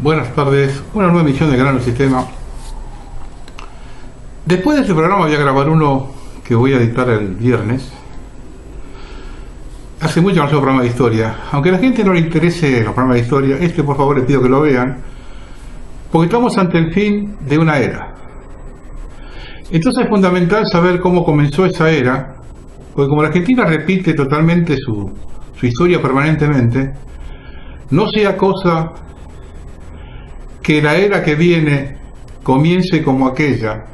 Buenas tardes, una nueva emisión de Gran Sistema. Después de este programa voy a grabar uno que voy a editar el viernes. Hace mucho que no hago programa de historia. Aunque a la gente no le interese los programas de historia, por favor les pido que lo vean, porque estamos ante el fin de una era. Entonces es fundamental saber cómo comenzó esa era, porque como la Argentina repite totalmente su historia permanentemente, no sea cosa que la era que viene comience como aquella,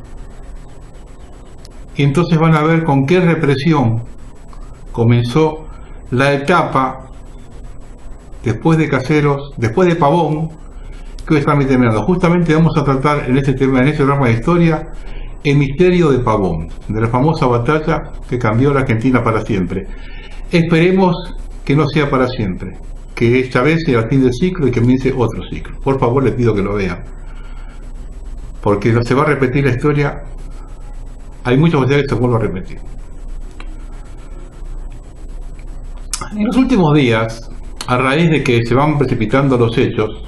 y entonces van a ver con qué represión comenzó la etapa después de Caseros, después de Pavón, que hoy está terminando. Justamente vamos a tratar en este programa de historia el misterio de Pavón, de la famosa batalla que cambió la Argentina para siempre. Esperemos que no sea para siempre, que esta vez sea el fin del ciclo y que comience otro ciclo. Por favor, les pido que lo vean, porque no se va a repetir la historia. Hay muchas posibilidades que se vuelva a repetir. En los últimos días, a raíz de que se van precipitando los hechos,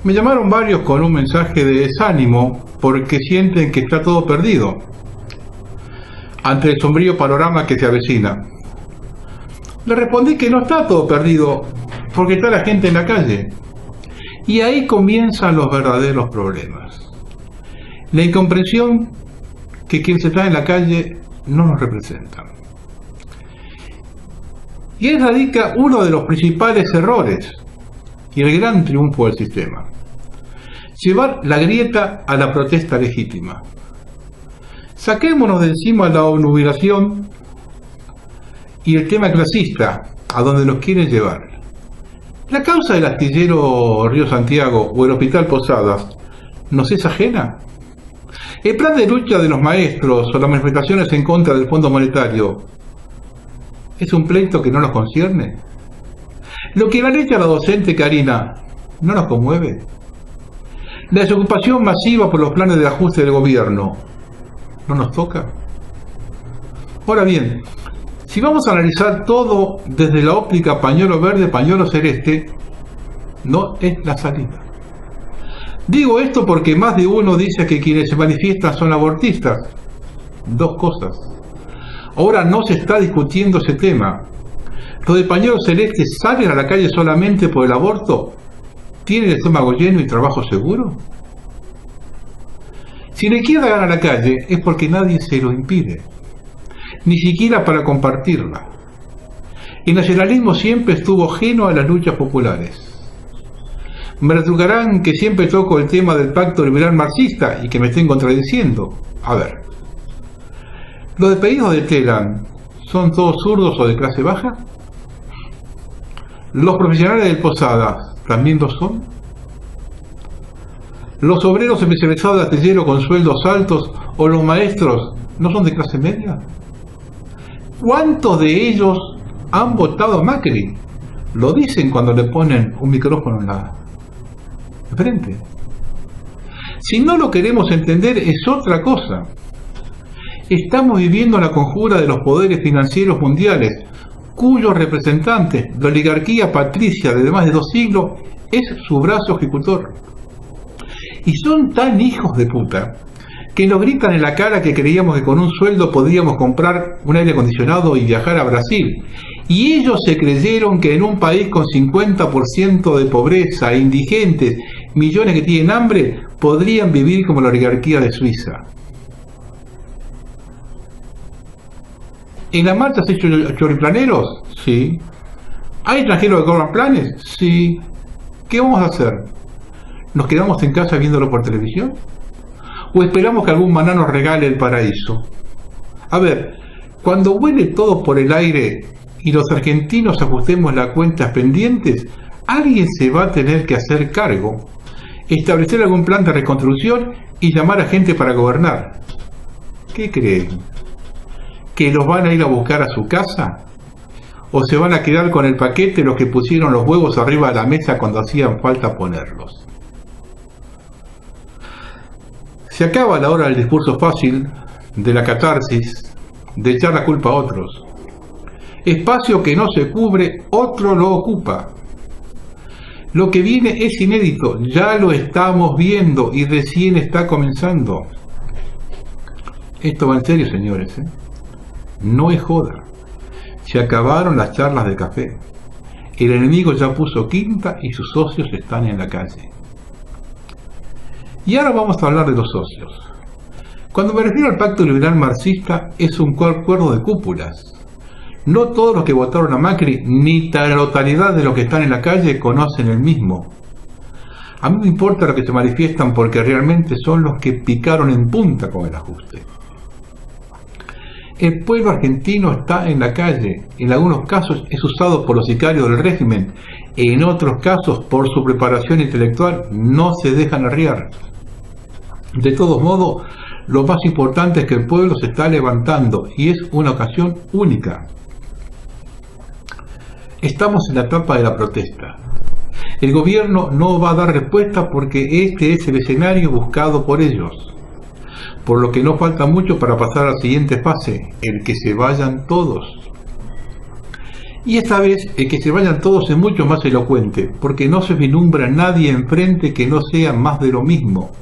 me llamaron varios con un mensaje de desánimo porque sienten que está todo perdido ante el sombrío panorama que se avecina. Le respondí que no está todo perdido porque está la gente en la calle, y ahí comienzan los verdaderos problemas. La incomprensión que quien se está en la calle no nos representa. Y ahí radica uno de los principales errores y el gran triunfo del sistema: llevar la grieta a la protesta legítima. Saquémonos de encima la obnubilación y el tema clasista a donde nos quieren llevar. ¿La causa del astillero Río Santiago o el Hospital Posadas nos es ajena? ¿El plan de lucha de los maestros o las manifestaciones en contra del Fondo Monetario es un pleito que no nos concierne? ¿Lo que la ley a la docente Karina no nos conmueve? ¿La desocupación masiva por los planes de ajuste del gobierno no nos toca? Ahora bien, si vamos a analizar todo desde la óptica pañuelo verde, pañuelo celeste, no es la salida. Digo esto porque más de uno dice que quienes se manifiestan son abortistas. Dos cosas. Ahora no se está discutiendo ese tema. ¿Los de pañuelo celeste salen a la calle solamente por el aborto? ¿Tienen el estómago lleno y trabajo seguro? Si la izquierda gana la calle es porque nadie se lo impide, ni siquiera para compartirla. El nacionalismo siempre estuvo ajeno a las luchas populares. Me retrucarán que siempre toco el tema del pacto liberal marxista y que me estén contradiciendo. A ver, ¿los despedidos de Telam son todos zurdos o de clase baja? ¿Los profesionales del Posadas también lo son? ¿Los obreros especializados de astillero con sueldos altos o los maestros no son de clase media? ¿Cuántos de ellos han votado a Macri? Lo dicen cuando le ponen un micrófono en la frente. Si no lo queremos entender es otra cosa. Estamos viviendo la conjura de los poderes financieros mundiales, cuyos representantes, la oligarquía patricia de más de 2 siglos, es su brazo ejecutor. Y son tan hijos de puta que nos gritan en la cara que creíamos que con un sueldo podíamos comprar un aire acondicionado y viajar a Brasil. Y ellos se creyeron que en un país con 50% de pobreza, indigentes, millones que tienen hambre, podrían vivir como la oligarquía de Suiza. ¿En la marcha se han hecho choriplaneros? Sí. ¿Hay extranjeros que cobran planes? Sí. ¿Qué vamos a hacer? ¿Nos quedamos en casa viéndolo por televisión? ¿O esperamos que algún maná nos regale el paraíso? A ver, cuando vuele todo por el aire y los argentinos ajustemos las cuentas pendientes, alguien se va a tener que hacer cargo, establecer algún plan de reconstrucción y llamar a gente para gobernar. ¿Qué creen? ¿Que los van a ir a buscar a su casa? ¿O se van a quedar con el paquete los que pusieron los huevos arriba de la mesa cuando hacían falta ponerlos? Se acaba la hora del discurso fácil, de la catarsis, de echar la culpa a otros. Espacio que no se cubre, otro lo ocupa. Lo que viene es inédito, ya lo estamos viendo y recién está comenzando. Esto va en serio, señores, ¿eh? No es joda. Se acabaron las charlas de café. El enemigo ya puso quinta y sus socios están en la calle. Y ahora vamos a hablar de los socios. Cuando me refiero al pacto liberal marxista, es un acuerdo de cúpulas. No todos los que votaron a Macri, ni la totalidad de los que están en la calle, conocen el mismo. A mí me importa lo que se manifiestan porque realmente son los que picaron en punta con el ajuste. El pueblo argentino está en la calle, en algunos casos es usado por los sicarios del régimen, en otros casos por su preparación intelectual no se dejan arriar. De todos modos, lo más importante es que el pueblo se está levantando y es una ocasión única. Estamos en la etapa de la protesta. El gobierno no va a dar respuesta porque este es el escenario buscado por ellos. Por lo que no falta mucho para pasar a la siguiente fase, el que se vayan todos. Y esta vez el que se vayan todos es mucho más elocuente, porque no se vislumbra nadie enfrente que no sea más de lo mismo.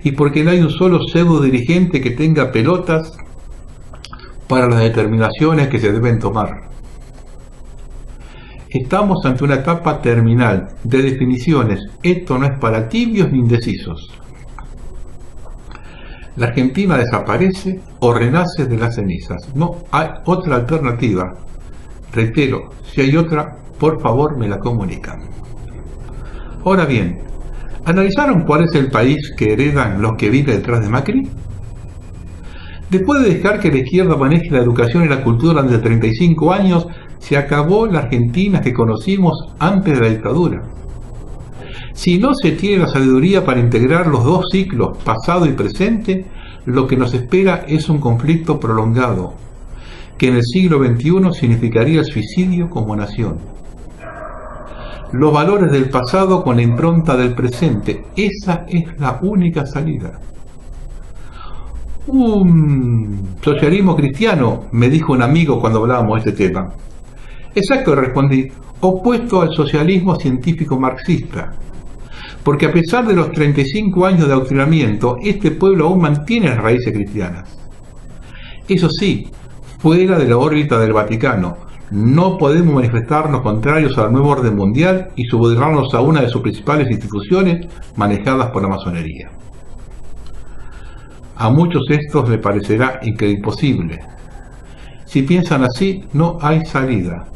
Y porque no hay un solo pseudo dirigente que tenga pelotas para las determinaciones que se deben tomar. Estamos ante una etapa terminal de definiciones. Esto no es para tibios ni indecisos. La Argentina desaparece o renace de las cenizas. No hay otra alternativa. Reitero, si hay otra, por favor me la comunican. Ahora bien, ¿analizaron cuál es el país que heredan los que viven detrás de Macri? Después de dejar que la izquierda maneje la educación y la cultura durante 35 años, se acabó la Argentina que conocimos antes de la dictadura. Si no se tiene la sabiduría para integrar los dos ciclos, pasado y presente, lo que nos espera es un conflicto prolongado, que en el siglo XXI significaría el suicidio como nación. Los valores del pasado con la impronta del presente, esa es la única salida. Un socialismo cristiano, me dijo un amigo cuando hablábamos de este tema. Exacto, respondí, opuesto al socialismo científico marxista. Porque a pesar de los 35 años de adoctrinamiento, este pueblo aún mantiene las raíces cristianas. Eso sí, fuera de la órbita del Vaticano, no podemos manifestarnos contrarios al nuevo orden mundial y subordinarnos a una de sus principales instituciones manejadas por la masonería. A muchos estos les parecerá imposible. Si piensan así, no hay salida.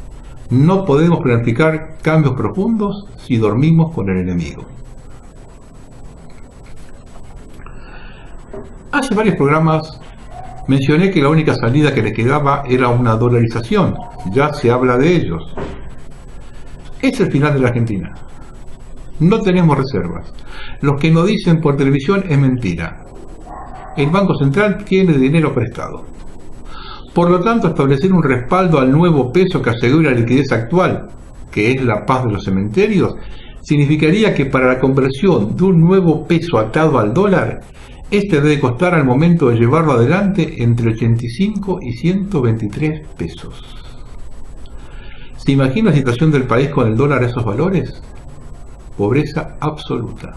No podemos planificar cambios profundos si dormimos con el enemigo. Hace varios programas mencioné que la única salida que le quedaba era una dolarización. Ya se habla de ellos. Es el final de la Argentina. No tenemos reservas. Lo que nos dicen por televisión es mentira. El Banco Central tiene dinero prestado. Por lo tanto, establecer un respaldo al nuevo peso que asegura la liquidez actual, que es la paz de los cementerios, significaría que para la conversión de un nuevo peso atado al dólar, este debe costar al momento de llevarlo adelante entre 85 y 123 pesos. ¿Se imagina la situación del país con el dólar a esos valores? Pobreza absoluta.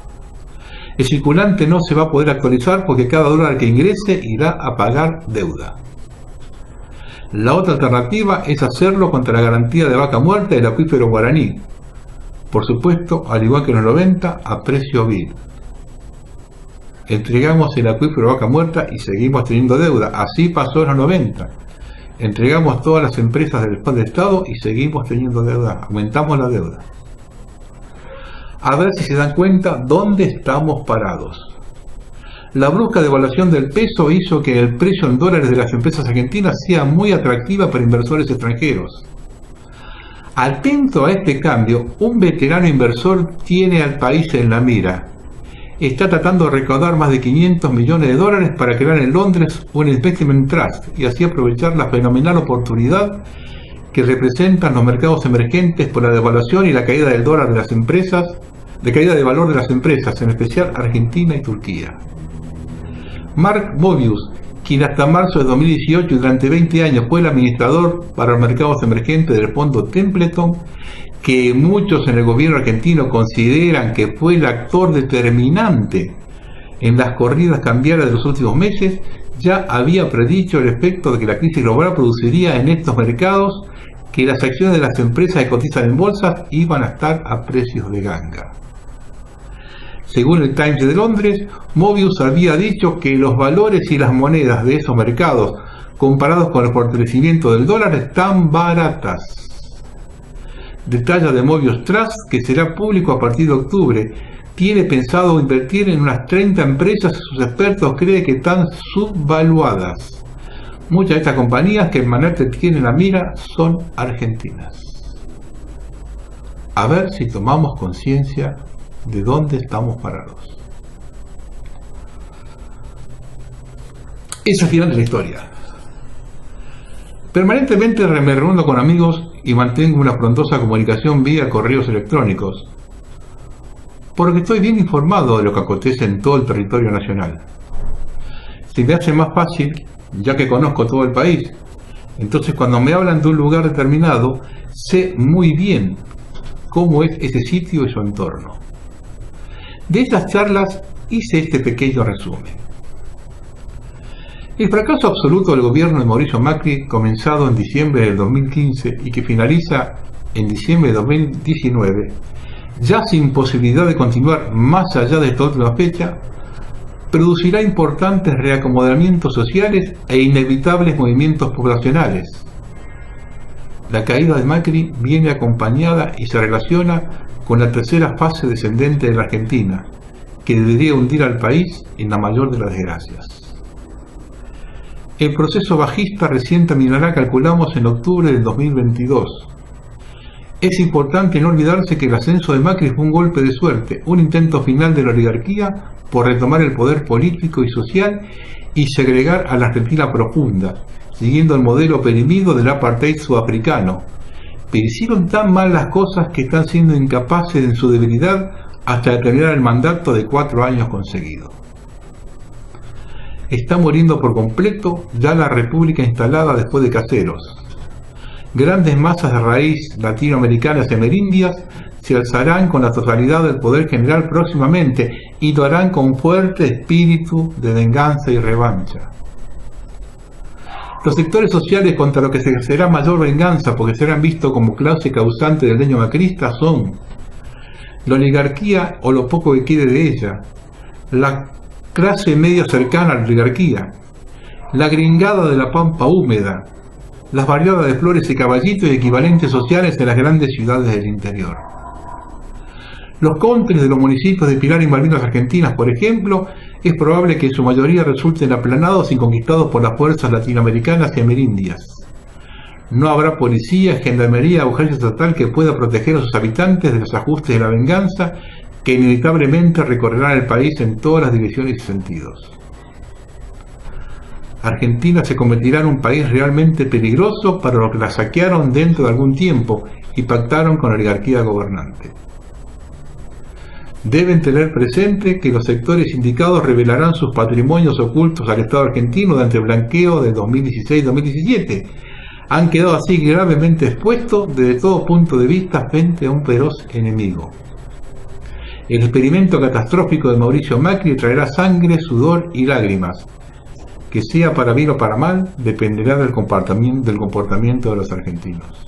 El circulante no se va a poder actualizar porque cada dólar que ingrese irá a pagar deuda. La otra alternativa es hacerlo contra la garantía de vaca muerta del acuífero guaraní. Por supuesto, al igual que en los 90, a precio vil. Entregamos el acuífero vaca muerta y seguimos teniendo deuda. Así pasó en los 90. Entregamos todas las empresas del Estado y seguimos teniendo deuda. Aumentamos la deuda. A ver si se dan cuenta dónde estamos parados. La brusca devaluación del peso hizo que el precio en dólares de las empresas argentinas sea muy atractiva para inversores extranjeros. Atento a este cambio, un veterano inversor tiene al país en la mira. Está tratando de recaudar más de 500 millones de dólares para crear en Londres un investment trust y así aprovechar la fenomenal oportunidad que representan los mercados emergentes por la devaluación y la caída del dólar de las empresas, de caída de valor de las empresas, en especial Argentina y Turquía. Mark Mobius, quien hasta marzo de 2018 y durante 20 años fue el administrador para los mercados emergentes del fondo Templeton, que muchos en el gobierno argentino consideran que fue el actor determinante en las corridas cambiarias de los últimos meses, ya había predicho el efecto de que la crisis global produciría en estos mercados, que las acciones de las empresas que cotizan en bolsas iban a estar a precios de ganga. Según el Times de Londres, Mobius había dicho que los valores y las monedas de esos mercados, comparados con el fortalecimiento del dólar, están baratas. Detalla de Mobius Trust, que será público a partir de octubre, tiene pensado invertir en unas 30 empresas que sus expertos creen que están subvaluadas. Muchas de estas compañías que el Manate tiene en la mira son argentinas. A ver si tomamos conciencia de dónde estamos parados. Es el final de la historia. Permanentemente me reúno con amigos y mantengo una frondosa comunicación vía correos electrónicos, porque estoy bien informado de lo que acontece en todo el territorio nacional. Se me hace más fácil, ya que conozco todo el país. Entonces, cuando me hablan de un lugar determinado, sé muy bien cómo es ese sitio y su entorno. De estas charlas hice este pequeño resumen. El fracaso absoluto del gobierno de Mauricio Macri, comenzado en diciembre del 2015 y que finaliza en diciembre de 2019, ya sin posibilidad de continuar más allá de esta última fecha, producirá importantes reacomodamientos sociales e inevitables movimientos poblacionales. La caída de Macri viene acompañada y se relaciona con la tercera fase descendente de la Argentina, que debería hundir al país en la mayor de las desgracias. El proceso bajista recién terminará, calculamos, en octubre del 2022. Es importante no olvidarse que el ascenso de Macri fue un golpe de suerte, un intento final de la oligarquía por retomar el poder político y social y segregar a la Argentina profunda, siguiendo el modelo oprimido del apartheid sudafricano. Pero hicieron tan mal las cosas que están siendo incapaces en su debilidad hasta terminar el mandato de 4 años conseguido. Está muriendo por completo ya la república instalada después de Caseros. Grandes masas de raíz latinoamericanas y amerindias se alzarán con la totalidad del poder general próximamente y lo harán con fuerte espíritu de venganza y revancha. Los sectores sociales contra los que se ejercerá mayor venganza porque serán vistos como clase causante del daño macrista son la oligarquía o lo poco que quede de ella, la clase media cercana a la oligarquía, la gringada de la pampa húmeda, las barriadas de flores y caballitos y equivalentes sociales en las grandes ciudades del interior. Los countries de los municipios de Pilar y Malvinas Argentinas, por ejemplo, es probable que en su mayoría resulten aplanados y conquistados por las fuerzas latinoamericanas y amerindias. No habrá policía, gendarmería o ejército estatal que pueda proteger a sus habitantes de los ajustes de la venganza que inevitablemente recorrerán el país en todas las direcciones y sentidos. Argentina se convertirá en un país realmente peligroso para los que la saquearon dentro de algún tiempo y pactaron con la oligarquía gobernante. Deben tener presente que los sectores indicados revelarán sus patrimonios ocultos al Estado argentino durante el blanqueo de 2016-2017. Han quedado así gravemente expuestos desde todo punto de vista frente a un feroz enemigo. El experimento catastrófico de Mauricio Macri traerá sangre, sudor y lágrimas. Que sea para bien o para mal, dependerá del comportamiento de los argentinos.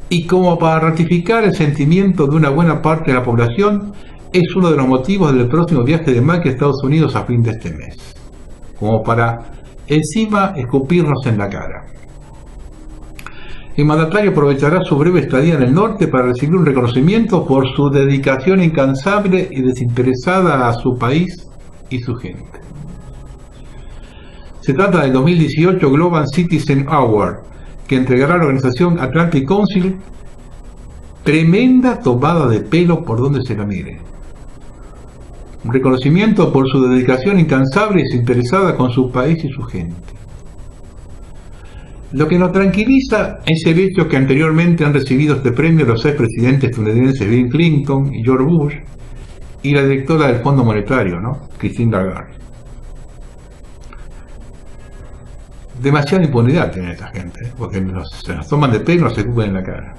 Y como para ratificar el sentimiento de una buena parte de la población, es uno de los motivos del próximo viaje de Macri a Estados Unidos a fin de este mes. Como para, encima, escupirnos en la cara. El mandatario aprovechará su breve estadía en el norte para recibir un reconocimiento por su dedicación incansable y desinteresada a su país y su gente. Se trata del 2018 Global Citizen Award, que entregará la organización Atlantic Council. Tremenda tomada de pelo por donde se la mire. Un reconocimiento por su dedicación incansable y desinteresada con su país y su gente. Lo que nos tranquiliza es el hecho que anteriormente han recibido este premio los expresidentes estadounidenses Bill Clinton y George Bush y la directora del Fondo Monetario, Christine Lagarde. Demasiada impunidad tiene esta gente, porque se nos toman de pelo y nos se escupen en la cara.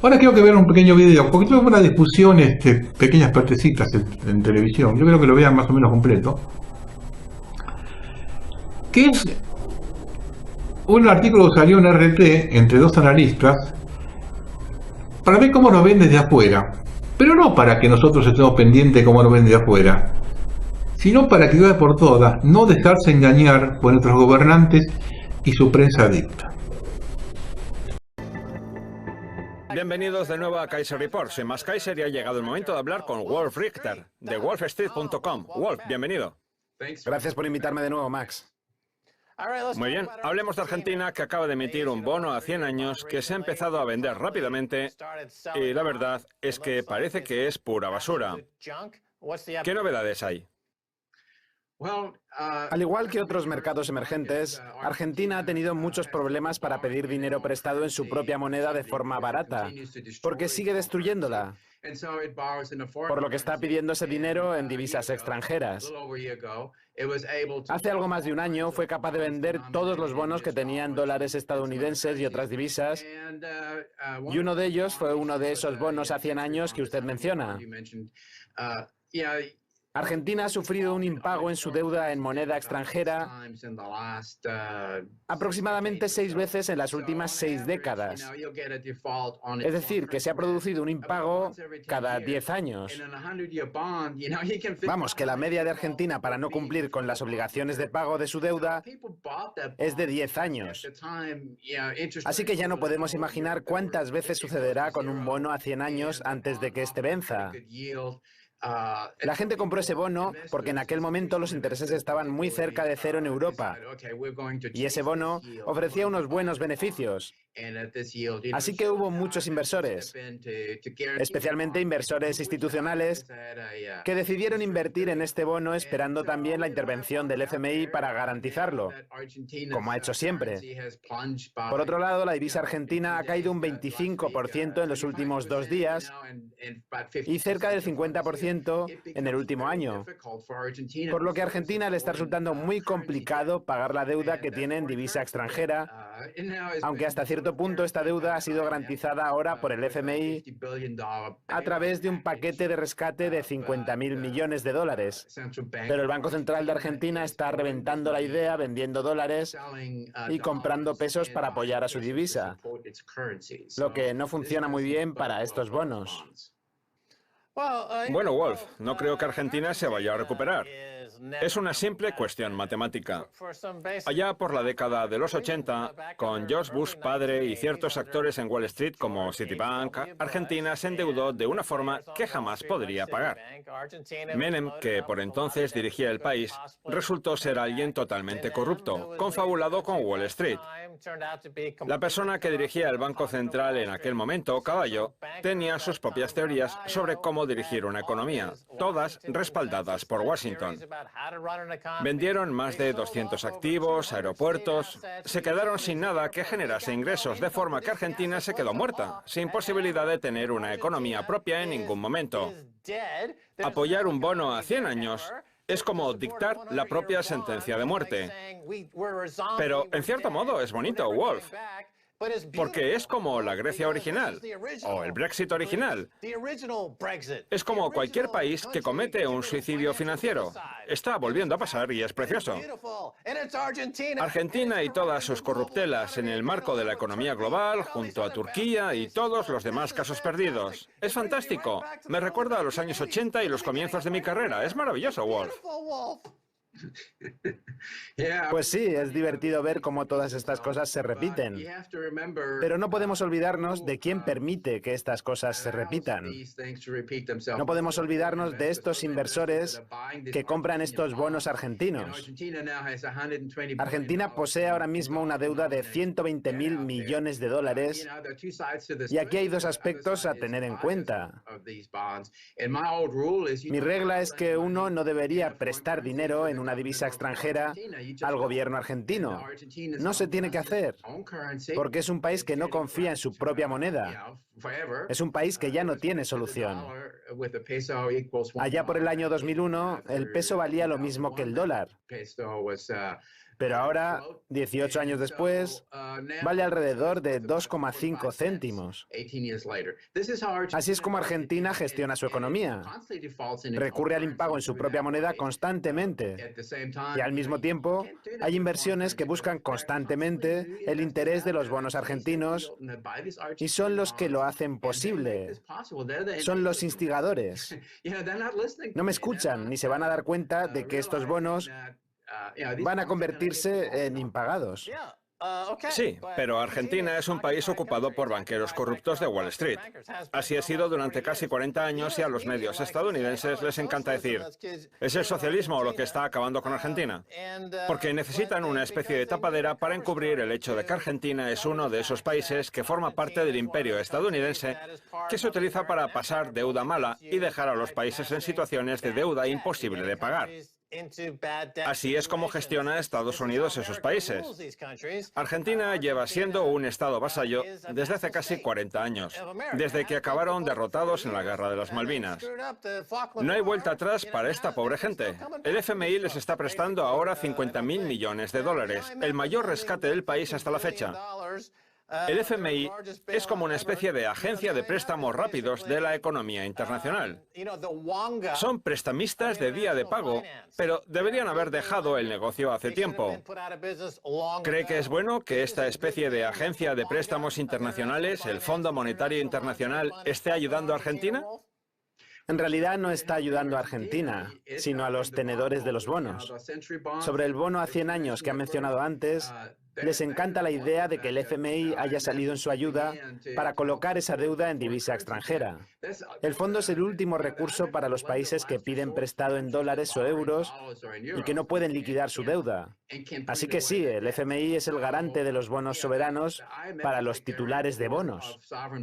Ahora quiero que vean un pequeño video, porque tuve una discusión, pequeñas partecitas en televisión. Yo creo que lo vean más o menos completo. Que es un artículo que salió en RT entre dos analistas para ver cómo nos ven desde afuera, pero no para que nosotros estemos pendientes de cómo nos ven desde afuera, sino para que de una vez por todas no dejarse engañar por nuestros gobernantes y su prensa adicta. Bienvenidos de nuevo a Kaiser Report. Soy Max Kaiser y ha llegado el momento de hablar con Wolf Richter, de wolfstreet.com. Wolf, bienvenido. Gracias por invitarme de nuevo, Max. Muy bien, hablemos de Argentina, que acaba de emitir un bono a 100 años que se ha empezado a vender rápidamente y la verdad es que parece que es pura basura. ¿Qué novedades hay? Al igual que otros mercados emergentes, Argentina ha tenido muchos problemas para pedir dinero prestado en su propia moneda de forma barata, porque sigue destruyéndola, por lo que está pidiendo ese dinero en divisas extranjeras. Hace algo más de un año fue capaz de vender todos los bonos que tenían dólares estadounidenses y otras divisas, y uno de ellos fue uno de esos bonos a 100 años que usted menciona. Argentina ha sufrido un impago en su deuda en moneda extranjera aproximadamente 6 veces en las últimas 6 décadas. Es decir, que se ha producido un impago cada 10 años. Vamos, que la media de Argentina para no cumplir con las obligaciones de pago de su deuda es de 10 años. Así que ya no podemos imaginar cuántas veces sucederá con un bono a 100 años antes de que este venza. La gente compró ese bono porque en aquel momento los intereses estaban muy cerca de cero en Europa y ese bono ofrecía unos buenos beneficios. Así que hubo muchos inversores, especialmente inversores institucionales, que decidieron invertir en este bono esperando también la intervención del FMI para garantizarlo, como ha hecho siempre. Por otro lado, la divisa argentina ha caído un 25% en los últimos 2 días y cerca del 50% en el último año, por lo que a Argentina le está resultando muy complicado pagar la deuda que tiene en divisa extranjera, aunque hasta cierto punto esta deuda ha sido garantizada ahora por el FMI a través de un paquete de rescate de 50.000 millones de dólares. Pero el Banco Central de Argentina está reventando la idea vendiendo dólares y comprando pesos para apoyar a su divisa, lo que no funciona muy bien para estos bonos. Bueno, Wolf, no creo que Argentina se vaya a recuperar. Es una simple cuestión matemática. Allá por la década de los 80, con George Bush padre y ciertos actores en Wall Street como Citibank, Argentina se endeudó de una forma que jamás podría pagar. Menem, que por entonces dirigía el país, resultó ser alguien totalmente corrupto, confabulado con Wall Street. La persona que dirigía el Banco Central en aquel momento, Cavallo, tenía sus propias teorías sobre cómo dirigir una economía, todas respaldadas por Washington. Vendieron más de 200 activos, aeropuertos, se quedaron sin nada que generase ingresos, de forma que Argentina se quedó muerta, sin posibilidad de tener una economía propia en ningún momento. Apoyar un bono a 100 años es como dictar la propia sentencia de muerte. Pero, en cierto modo, es bonito, Wolf. Porque es como la Grecia original, o el Brexit original. Es como cualquier país que comete un suicidio financiero. Está volviendo a pasar y es precioso. Argentina y todas sus corruptelas en el marco de la economía global, junto a Turquía y todos los demás casos perdidos. Es fantástico. Me recuerda a los años 80 y los comienzos de mi carrera. Es maravilloso, Wolf. Pues sí, es divertido ver cómo todas estas cosas se repiten. Pero no podemos olvidarnos de quién permite que estas cosas se repitan. No podemos olvidarnos de estos inversores que compran estos bonos argentinos. Argentina posee ahora mismo una deuda de 120.000 millones de dólares y aquí hay 2 aspectos a tener en cuenta. Mi regla es que uno no debería prestar dinero en una divisa extranjera al gobierno argentino. No se tiene que hacer, porque es un país que no confía en su propia moneda. Es un país que ya no tiene solución. Allá por el año 2001, el peso valía lo mismo que el dólar. Pero ahora, 18 años después, vale alrededor de 2,5 céntimos. Así es como Argentina gestiona su economía. Recurre al impago en su propia moneda constantemente. Y al mismo tiempo, hay inversiones que buscan constantemente el interés de los bonos argentinos y son los que lo hacen posible. Son los instigadores. No me escuchan ni se van a dar cuenta de que estos bonos van a convertirse en impagados. Sí, pero Argentina es un país ocupado por banqueros corruptos de Wall Street. Así ha sido durante casi 40 años y a los medios estadounidenses les encanta decir, ¿es el socialismo lo que está acabando con Argentina? Porque necesitan una especie de tapadera para encubrir el hecho de que Argentina es uno de esos países que forma parte del imperio estadounidense que se utiliza para pasar deuda mala y dejar a los países en situaciones de deuda imposible de pagar. Así es como gestiona Estados Unidos esos países. Argentina lleva siendo un estado vasallo desde hace casi 40 años, desde que acabaron derrotados en la Guerra de las Malvinas. No hay vuelta atrás para esta pobre gente. El FMI les está prestando ahora 50.000 millones de dólares, el mayor rescate del país hasta la fecha. El FMI es como una especie de agencia de préstamos rápidos de la economía internacional. Son prestamistas de día de pago, pero deberían haber dejado el negocio hace tiempo. ¿Cree que es bueno que esta especie de agencia de préstamos internacionales, el Fondo Monetario Internacional, esté ayudando a Argentina? En realidad no está ayudando a Argentina, sino a los tenedores de los bonos. Sobre el bono a 100 años que ha mencionado antes, les encanta la idea de que el FMI haya salido en su ayuda para colocar esa deuda en divisa extranjera. El fondo es el último recurso para los países que piden prestado en dólares o euros y que no pueden liquidar su deuda. Así que sí, el FMI es el garante de los bonos soberanos para los titulares de bonos.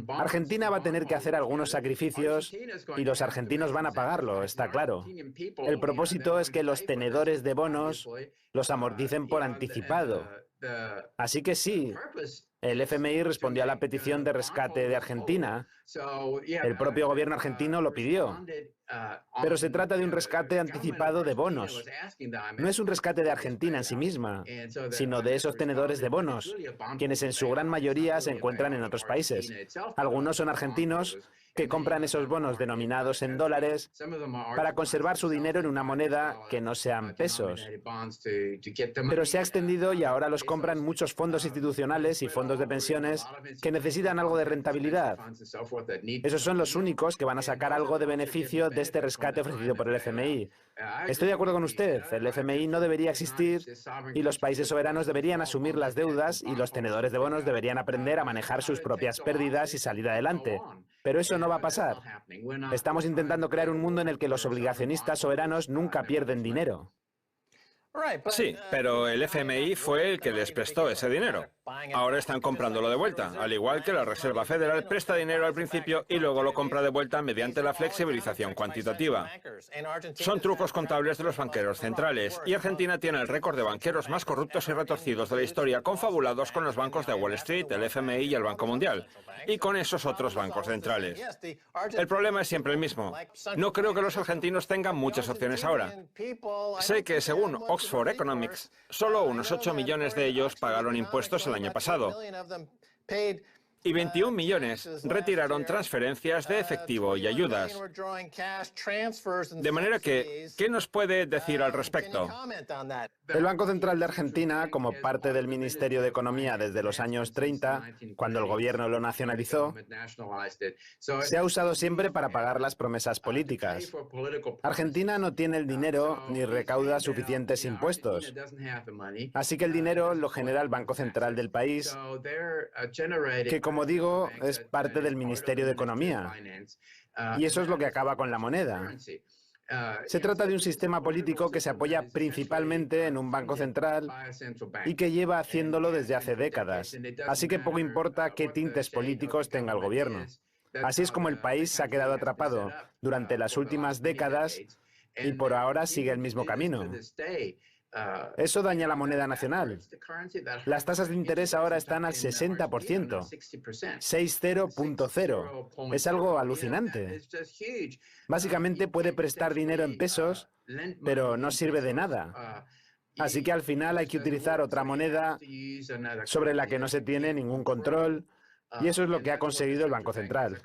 Argentina va a tener que hacer algunos sacrificios y los argentinos van a pagarlo, está claro. El propósito es que los tenedores de bonos los amorticen por anticipado. Así que sí, el FMI respondió a la petición de rescate de Argentina. El propio gobierno argentino lo pidió. Pero se trata de un rescate anticipado de bonos. No es un rescate de Argentina en sí misma, sino de esos tenedores de bonos, quienes en su gran mayoría se encuentran en otros países. Algunos son argentinos que compran esos bonos denominados en dólares para conservar su dinero en una moneda que no sean pesos. Pero se ha extendido y ahora los compran muchos fondos institucionales y fondos de pensiones que necesitan algo de rentabilidad. Esos son los únicos que van a sacar algo de beneficio de este rescate ofrecido por el FMI. Estoy de acuerdo con usted, el FMI no debería existir y los países soberanos deberían asumir las deudas y los tenedores de bonos deberían aprender a manejar sus propias pérdidas y salir adelante. Pero eso no va a pasar. Estamos intentando crear un mundo en el que los obligacionistas soberanos nunca pierden dinero. Sí, pero el FMI fue el que les prestó ese dinero. Ahora están comprándolo de vuelta, al igual que la Reserva Federal presta dinero al principio y luego lo compra de vuelta mediante la flexibilización cuantitativa. Son trucos contables de los banqueros centrales, y Argentina tiene el récord de banqueros más corruptos y retorcidos de la historia, confabulados con los bancos de Wall Street, el FMI y el Banco Mundial, y con esos otros bancos centrales. El problema es siempre el mismo. No creo que los argentinos tengan muchas opciones ahora. Sé que, según Oxford Economics, solo unos 8 millones de ellos pagaron impuestos el año pasado y 21 millones retiraron transferencias de efectivo y ayudas. De manera que, ¿qué nos puede decir al respecto? El Banco Central de Argentina, como parte del Ministerio de Economía desde los años 30, cuando el gobierno lo nacionalizó, se ha usado siempre para pagar las promesas políticas. Argentina no tiene el dinero ni recauda suficientes impuestos. Así que el dinero lo genera el Banco Central del país, que, como digo, es parte del Ministerio de Economía. Y eso es lo que acaba con la moneda. Se trata de un sistema político que se apoya principalmente en un banco central y que lleva haciéndolo desde hace décadas. Así que poco importa qué tintes políticos tenga el gobierno. Así es como el país se ha quedado atrapado durante las últimas décadas y por ahora sigue el mismo camino. Eso daña la moneda nacional. Las tasas de interés ahora están al 60%, 60.0. Es algo alucinante. Básicamente puede prestar dinero en pesos, pero no sirve de nada. Así que al final hay que utilizar otra moneda sobre la que no se tiene ningún control. Y eso es lo que ha conseguido el Banco Central.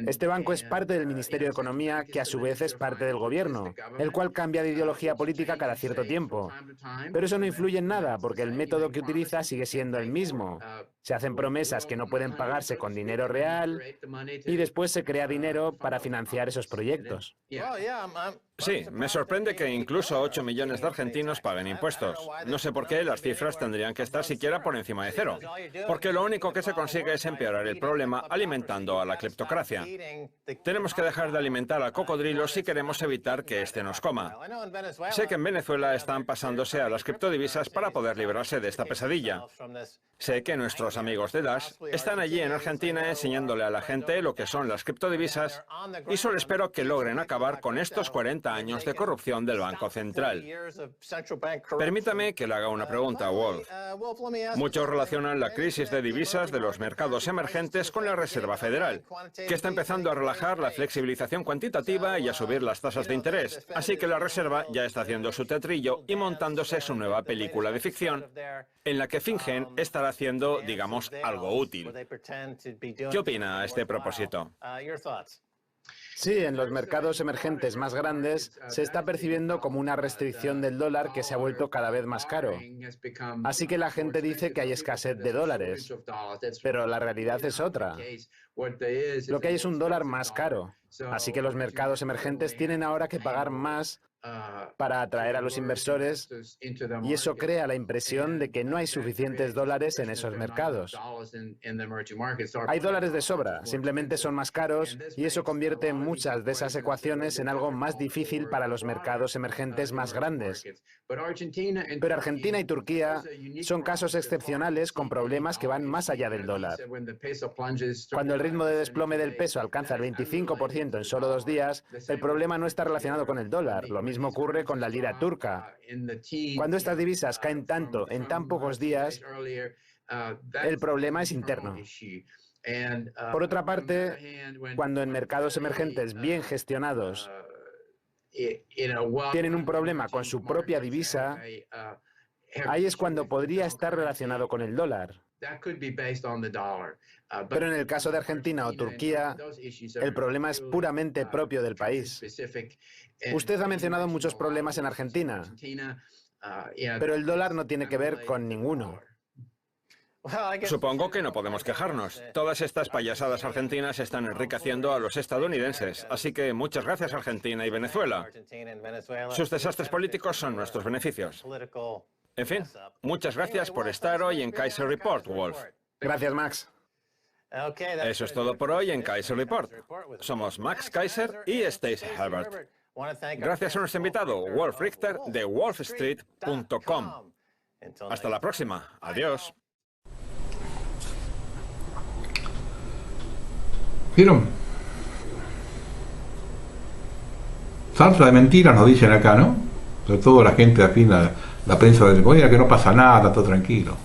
Este banco es parte del Ministerio de Economía, que a su vez es parte del gobierno, el cual cambia de ideología política cada cierto tiempo. Pero eso no influye en nada, porque el método que utiliza sigue siendo el mismo. Se hacen promesas que no pueden pagarse con dinero real y después se crea dinero para financiar esos proyectos. Sí, me sorprende que incluso 8 millones de argentinos paguen impuestos. No sé por qué las cifras tendrían que estar siquiera por encima de cero. Porque lo único que se consigue es empeorar el problema alimentando a la cleptocracia. Tenemos que dejar de alimentar al cocodrilo si queremos evitar que éste nos coma. Sé que en Venezuela están pasándose a las criptodivisas para poder librarse de esta pesadilla. Sé que nuestros amigos de Dash están allí en Argentina enseñándole a la gente lo que son las criptodivisas y solo espero que logren acabar con estos 40 años de corrupción del Banco Central. Permítame que le haga una pregunta a Wolf. Muchos relacionan la crisis de divisas de los mercados emergentes con la Reserva Federal, que está empezando a relajar la flexibilización cuantitativa y a subir las tasas de interés. Así que la Reserva ya está haciendo su teatrillo y montándose su nueva película de ficción, en la que fingen estar haciendo, digamos, algo útil. ¿Qué opina a este propósito? Sí, en los mercados emergentes más grandes se está percibiendo como una restricción del dólar que se ha vuelto cada vez más caro. Así que la gente dice que hay escasez de dólares, pero la realidad es otra. Lo que hay es un dólar más caro. Así que los mercados emergentes tienen ahora que pagar más para atraer a los inversores y eso crea la impresión de que no hay suficientes dólares en esos mercados. Hay dólares de sobra, simplemente son más caros y eso convierte muchas de esas ecuaciones en algo más difícil para los mercados emergentes más grandes. Pero Argentina y Turquía son casos excepcionales con problemas que van más allá del dólar. Cuando el ritmo de desplome del peso alcanza el 25% en solo 2 días, el problema no está relacionado con el dólar. Lo mismo ocurre con la lira turca. Cuando estas divisas caen tanto en tan pocos días, el problema es interno. Por otra parte, cuando en mercados emergentes bien gestionados tienen un problema con su propia divisa, ahí es cuando podría estar relacionado con el dólar. Pero en el caso de Argentina o Turquía, el problema es puramente propio del país. Usted ha mencionado muchos problemas en Argentina, pero el dólar no tiene que ver con ninguno. Supongo que no podemos quejarnos. Todas estas payasadas argentinas están enriqueciendo a los estadounidenses. Así que muchas gracias, Argentina y Venezuela. Sus desastres políticos son nuestros beneficios. En fin, muchas gracias por estar hoy en Kaiser Report, Wolf. Gracias, Max. Eso es todo por hoy en Kaiser Report. Somos Max Kaiser y Stacey Herbert. Gracias a nuestro invitado, Wolf Richter, de wolfstreet.com. Hasta la próxima. Adiós. ¿Vieron? Salsa de mentiras nos dicen acá, ¿no? Sobre todo la gente afín a la prensa del gobierno, que no pasa nada, todo tranquilo.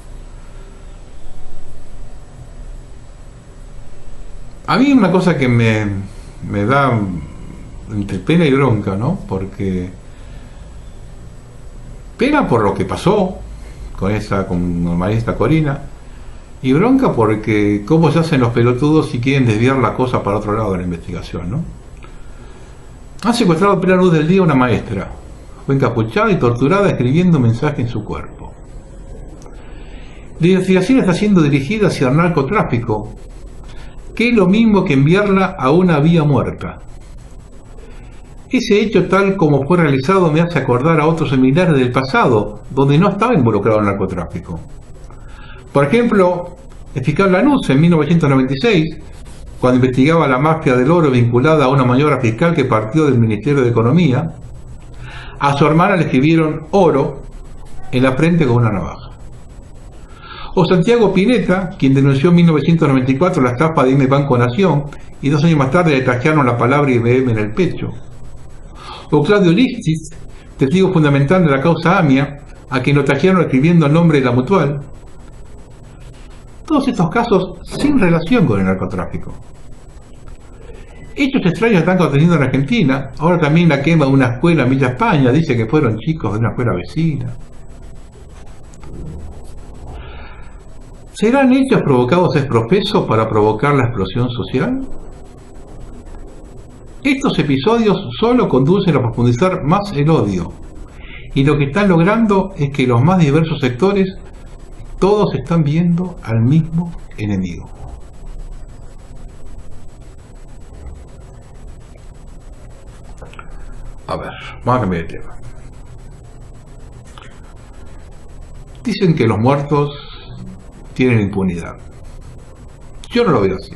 A mí una cosa que me da entre pena y bronca, ¿no? Porque pena por lo que pasó con María Corina, y bronca porque cómo se hacen los pelotudos si quieren desviar la cosa para otro lado de la investigación, ¿no? Han secuestrado a plena luz del día a una maestra. Fue encapuchada y torturada escribiendo un mensaje en su cuerpo. La investigación está siendo dirigida hacia el narcotráfico, que es lo mismo que enviarla a una vía muerta. Ese hecho, tal como fue realizado, me hace acordar a otros similares del pasado, donde no estaba involucrado el narcotráfico. Por ejemplo, el fiscal Lanús, en 1996, cuando investigaba la mafia del oro vinculada a una maniobra fiscal que partió del Ministerio de Economía, a su hermana le escribieron oro en la frente con una navaja. O Santiago Pineta, quien denunció en 1994 la estafa de IBM Banco Nación y 2 años más tarde le tajearon la palabra IBM en el pecho. O Claudio Lipschitz, testigo fundamental de la causa AMIA, a quien lo tajearon escribiendo el nombre de la Mutual. Todos estos casos sin relación con el narcotráfico. Hechos extraños están aconteciendo en Argentina. Ahora también la quema de una escuela en Villa España, dice que fueron chicos de una escuela vecina. ¿Serán hechos provocados exprofeso para provocar la explosión social? Estos episodios solo conducen a profundizar más el odio, y lo que están logrando es que los más diversos sectores todos están viendo al mismo enemigo. A ver, vamos a cambiar de tema. Dicen que los muertos tienen impunidad. Yo no lo veo así.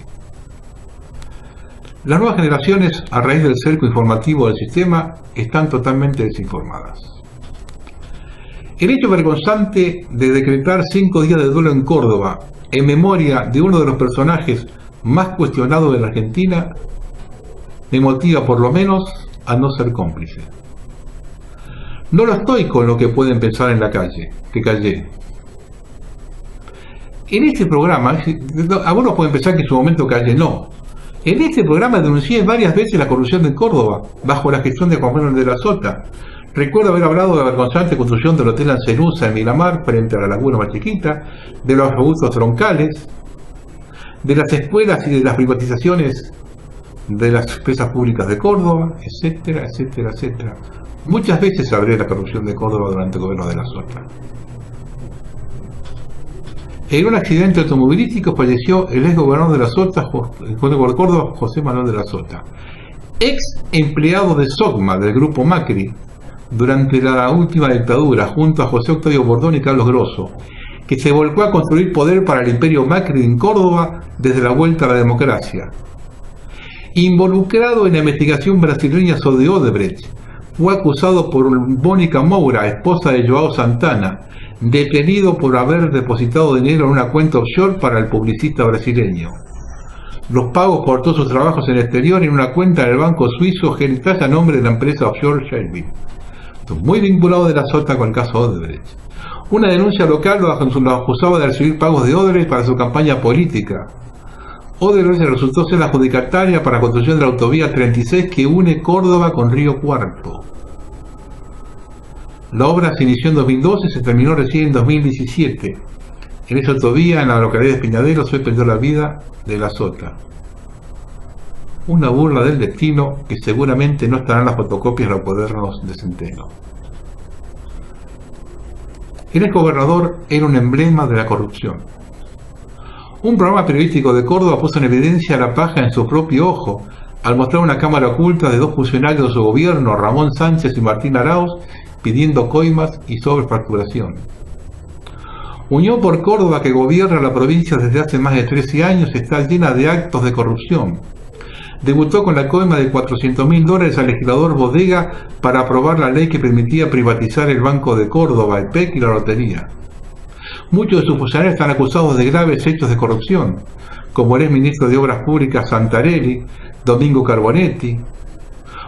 Las nuevas generaciones, a raíz del cerco informativo del sistema, están totalmente desinformadas. El hecho vergonzante de decretar 5 días de duelo en Córdoba, en memoria de uno de los personajes más cuestionados de la Argentina, me motiva por lo menos a no ser cómplice. No lo estoy con lo que pueden pensar en la calle, que callé. En este programa, algunos pueden pensar que en su momento callé, no. En este programa denuncié varias veces la corrupción de Córdoba, bajo la gestión de Juan Manuel de la Sota. Recuerdo haber hablado de la vergonzante construcción del Hotel Ancenusa en Miramar, frente a la Laguna Más Chiquita, de los abusos troncales, de las escuelas y de las privatizaciones de las empresas públicas de Córdoba, etcétera, etcétera, etcétera. Muchas veces hablé de la corrupción de Córdoba durante el gobierno de la Sota. En un accidente automovilístico falleció el ex gobernador de la Sota, Córdoba, José Manuel de la Sota, ex empleado de SOCMA, del grupo Macri, durante la última dictadura, junto a José Octavio Bordón y Carlos Grosso, que se volcó a construir poder para el imperio Macri en Córdoba desde la vuelta a la democracia. Involucrado en la investigación brasileña sobre Odebrecht, fue acusado por Mónica Moura, esposa de Joao Santana, detenido por haber depositado dinero en una cuenta offshore para el publicista brasileño. Los pagos por todos sus trabajos en el exterior en una cuenta en el banco suizo Genitas a nombre de la empresa offshore Shelby. Muy vinculado de la Sota con el caso Odebrecht. Una denuncia local lo acusaba de recibir pagos de Odebrecht para su campaña política. Odebrecht resultó ser la adjudicataria para la construcción de la autovía 36 que une Córdoba con Río Cuarto. La obra se inició en 2012 y se terminó recién en 2017. En esa autovía, en la localidad de Peñadero, se perdió la vida de la Sota. Una burla del destino que seguramente no estarán en las fotocopias de los cuadernos de Centeno. El exgobernador era un emblema de la corrupción. Un programa periodístico de Córdoba puso en evidencia la paja en su propio ojo al mostrar una cámara oculta de 2 funcionarios de su gobierno, Ramón Sánchez y Martín Arauz, pidiendo coimas y sobrefacturación. Unión por Córdoba, que gobierna la provincia desde hace más de 13 años, está llena de actos de corrupción. Debutó con la coima de $400.000 al legislador Bodega para aprobar la ley que permitía privatizar el Banco de Córdoba, EPEC y la lotería. Muchos de sus funcionarios están acusados de graves hechos de corrupción, como el exministro de Obras Públicas Santarelli, Domingo Carbonetti,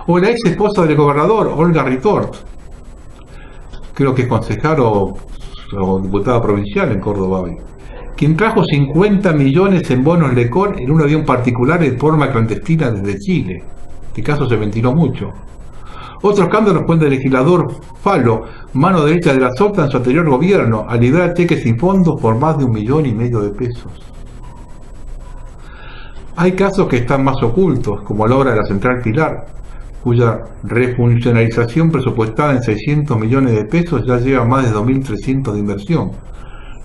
o la ex esposa del gobernador, Olga Ritort, creo que es concejal o diputada provincial en Córdoba hoy, quien trajo 50 millones en bonos Lecor en un avión particular de forma clandestina desde Chile. Este caso se ventiló mucho. Otro escándalo fue el del legislador Falo, mano derecha de la Sota en su anterior gobierno, al liberar cheques sin fondos por más de $1,5 millones de pesos. Hay casos que están más ocultos, como la obra de la Central Pilar, cuya refuncionalización presupuestada en 600 millones de pesos ya lleva más de 2.300 de inversión,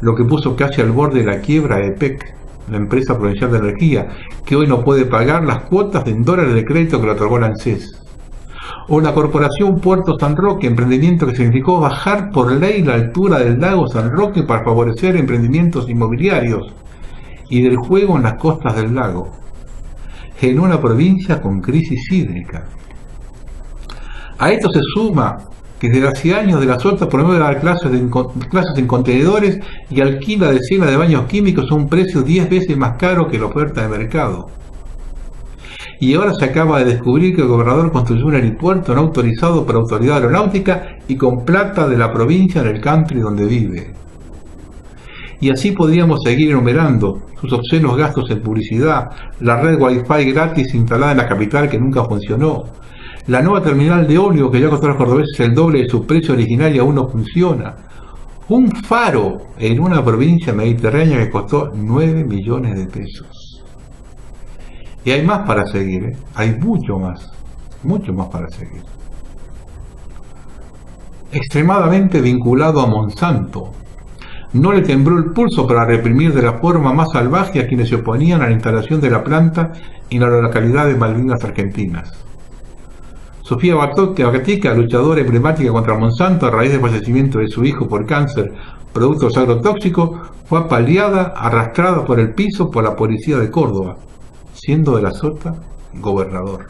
lo que puso casi al borde de la quiebra a EPEC, la empresa provincial de energía, que hoy no puede pagar las cuotas en dólares de crédito que le otorgó la ANSES. O la Corporación Puerto San Roque, emprendimiento que significó bajar por ley la altura del lago San Roque para favorecer emprendimientos inmobiliarios y del juego en las costas del lago, en una provincia con crisis hídrica. A esto se suma que desde hace años de la Sota promueve dar clases en contenedores y alquila decenas de baños químicos a un precio 10 veces más caro que la oferta de mercado. Y ahora se acaba de descubrir que el gobernador construyó un aeropuerto no autorizado por autoridad aeronáutica y con plata de la provincia en el country donde vive. Y así podríamos seguir enumerando sus obscenos gastos en publicidad, la red Wi-Fi gratis instalada en la capital que nunca funcionó, la nueva terminal de ómnibus que ya costó a los cordobeses el doble de su precio original y aún no funciona, Un faro en una provincia mediterránea que costó 9 millones de pesos. Y hay más para seguir, ¿eh? Hay mucho más para seguir. Extremadamente vinculado a Monsanto, no le tembló el pulso para reprimir de la forma más salvaje a quienes se oponían a la instalación de la planta en la localidad de Malvinas Argentinas. Sofía Batica, luchadora emblemática contra Monsanto a raíz del fallecimiento de su hijo por cáncer, productos agrotóxicos, fue apaleada, arrastrada por el piso por la policía de Córdoba, siendo de la Sota gobernador.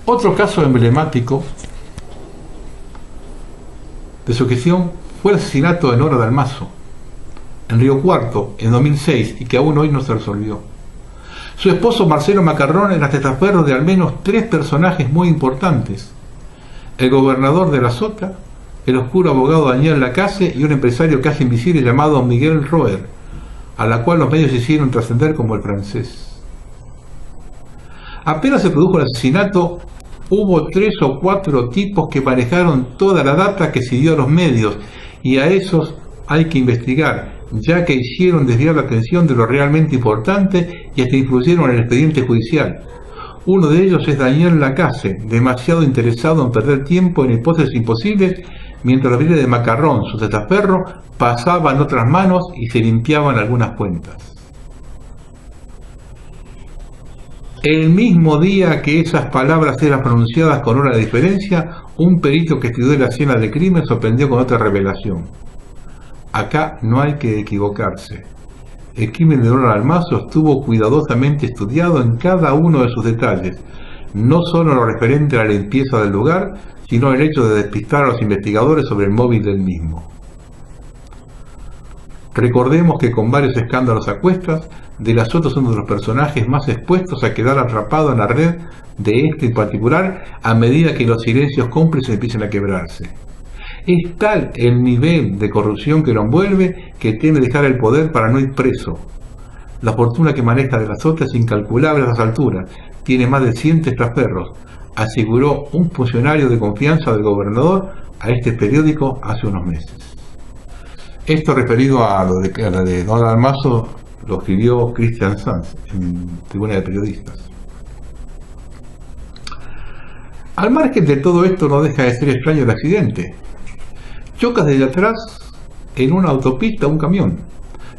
Otro caso emblemático de su gestión fue el asesinato de Nora Dalmazo en Río Cuarto en 2006 y que aún hoy no se resolvió. Su esposo Marcelo Macarrón era testaferro de al menos 3 personajes muy importantes: el gobernador de la Sota, el oscuro abogado Daniel Lacase y un empresario casi invisible llamado Miguel Roer, a la cual los medios hicieron trascender como el francés. Apenas se produjo el asesinato, hubo 3 o 4 tipos que manejaron toda la data que siguió a los medios, y a esos hay que investigar, ya que hicieron desviar la atención de lo realmente importante y hasta influyeron en el expediente judicial. Uno de ellos es Daniel Lacase, demasiado interesado en perder tiempo en hipótesis imposibles, mientras los bienes de Macarrón, su testaferro, pasaban a otras manos y se limpiaban algunas cuentas. El mismo día que esas palabras eran pronunciadas con hora de diferencia, un perito que estudió la escena del crimen sorprendió con otra revelación. Acá no hay que equivocarse. El crimen de Nora Dalmazo estuvo cuidadosamente estudiado en cada uno de sus detalles, no solo lo referente a la limpieza del lugar, sino el hecho de despistar a los investigadores sobre el móvil del mismo. Recordemos que con varios escándalos a cuestas, De la Sota es uno de los personajes más expuestos a quedar atrapado en la red de este en particular a medida que los silencios cómplices empiezan a quebrarse. Es tal el nivel de corrupción que lo envuelve que teme dejar el poder para no ir preso. La fortuna que maneja De la Sota es incalculable a esas alturas, tiene más de 100 testaferros, aseguró un funcionario de confianza del gobernador a este periódico hace unos meses. Esto referido a lo de Nora Dalmazo lo escribió Cristian Sanz en Tribuna de Periodistas. Al margen de todo esto, no deja de ser extraño el accidente. Choca desde atrás en una autopista un camión,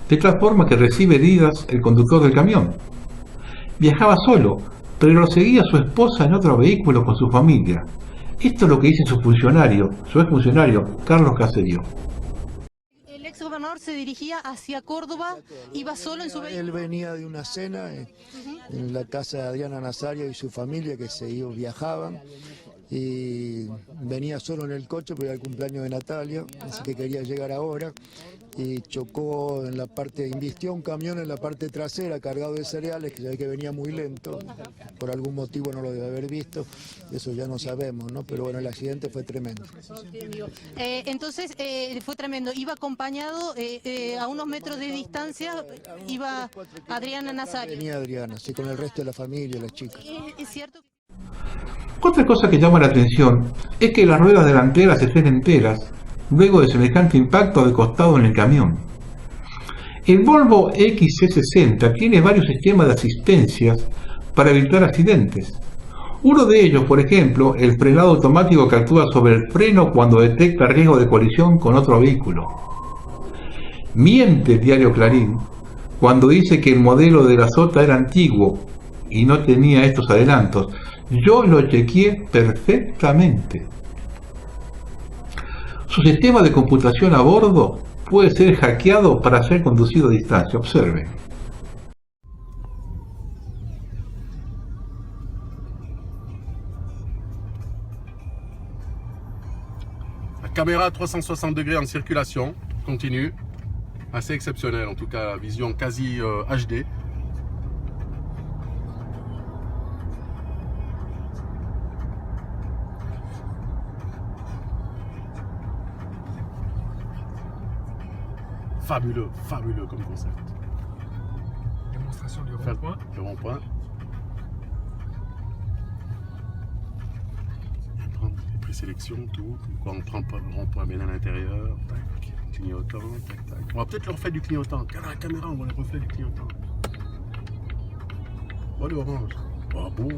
de tal forma que recibe heridas el conductor del camión. Viajaba solo, pero lo seguía su esposa en otro vehículo con su familia. Esto es lo que dice su exfuncionario, Carlos Caserio. El exgobernador se dirigía hacia Córdoba, iba solo en su vehículo. Él venía de una cena en la casa de Adriana Nazario y su familia que viajaban, y venía solo en el coche porque era el cumpleaños de Natalia, así que quería llegar ahora, y chocó en la parte, invistió un camión en la parte trasera cargado de cereales, que se ve que venía muy lento, por algún motivo no lo debe haber visto, eso ya no sabemos, ¿no? Pero bueno, el accidente fue tremendo. Entonces fue tremendo, iba acompañado a unos metros de distancia, iba Adriana Nazario. Venía Adriana, sí, con el resto de la familia, las chicas. ¿Es cierto? Otra cosa que llama la atención es que las ruedas delanteras estén enteras luego de semejante impacto de costado en el camión. El Volvo XC60 tiene varios sistemas de asistencias para evitar accidentes. Uno de ellos, por ejemplo, el frenado automático que actúa sobre el freno cuando detecta riesgo de colisión con otro vehículo. Miente el diario Clarín cuando dice que el modelo de la Sota era antiguo y no tenía estos adelantos. Yo lo chequeé perfectamente. Su sistema de computación a bordo puede ser hackeado para ser conducido a distancia. Observe. La caméra 360 degrés en circulation continue, assez exceptionnelle, en tout cas vision quasi HD. fabuleux, fabuleux comme concept. Démonstration du Faire rond-point. le rond-point. Prendre les présélections, tout. Quoi, on prend pas le rond-point bien à l'intérieur. Tac, clignotant, tac, tac. On va peut-être le refaire du clignotant. Regarde la caméra, on va le refaire du clignotant. Oh, le orange. Oh, beau.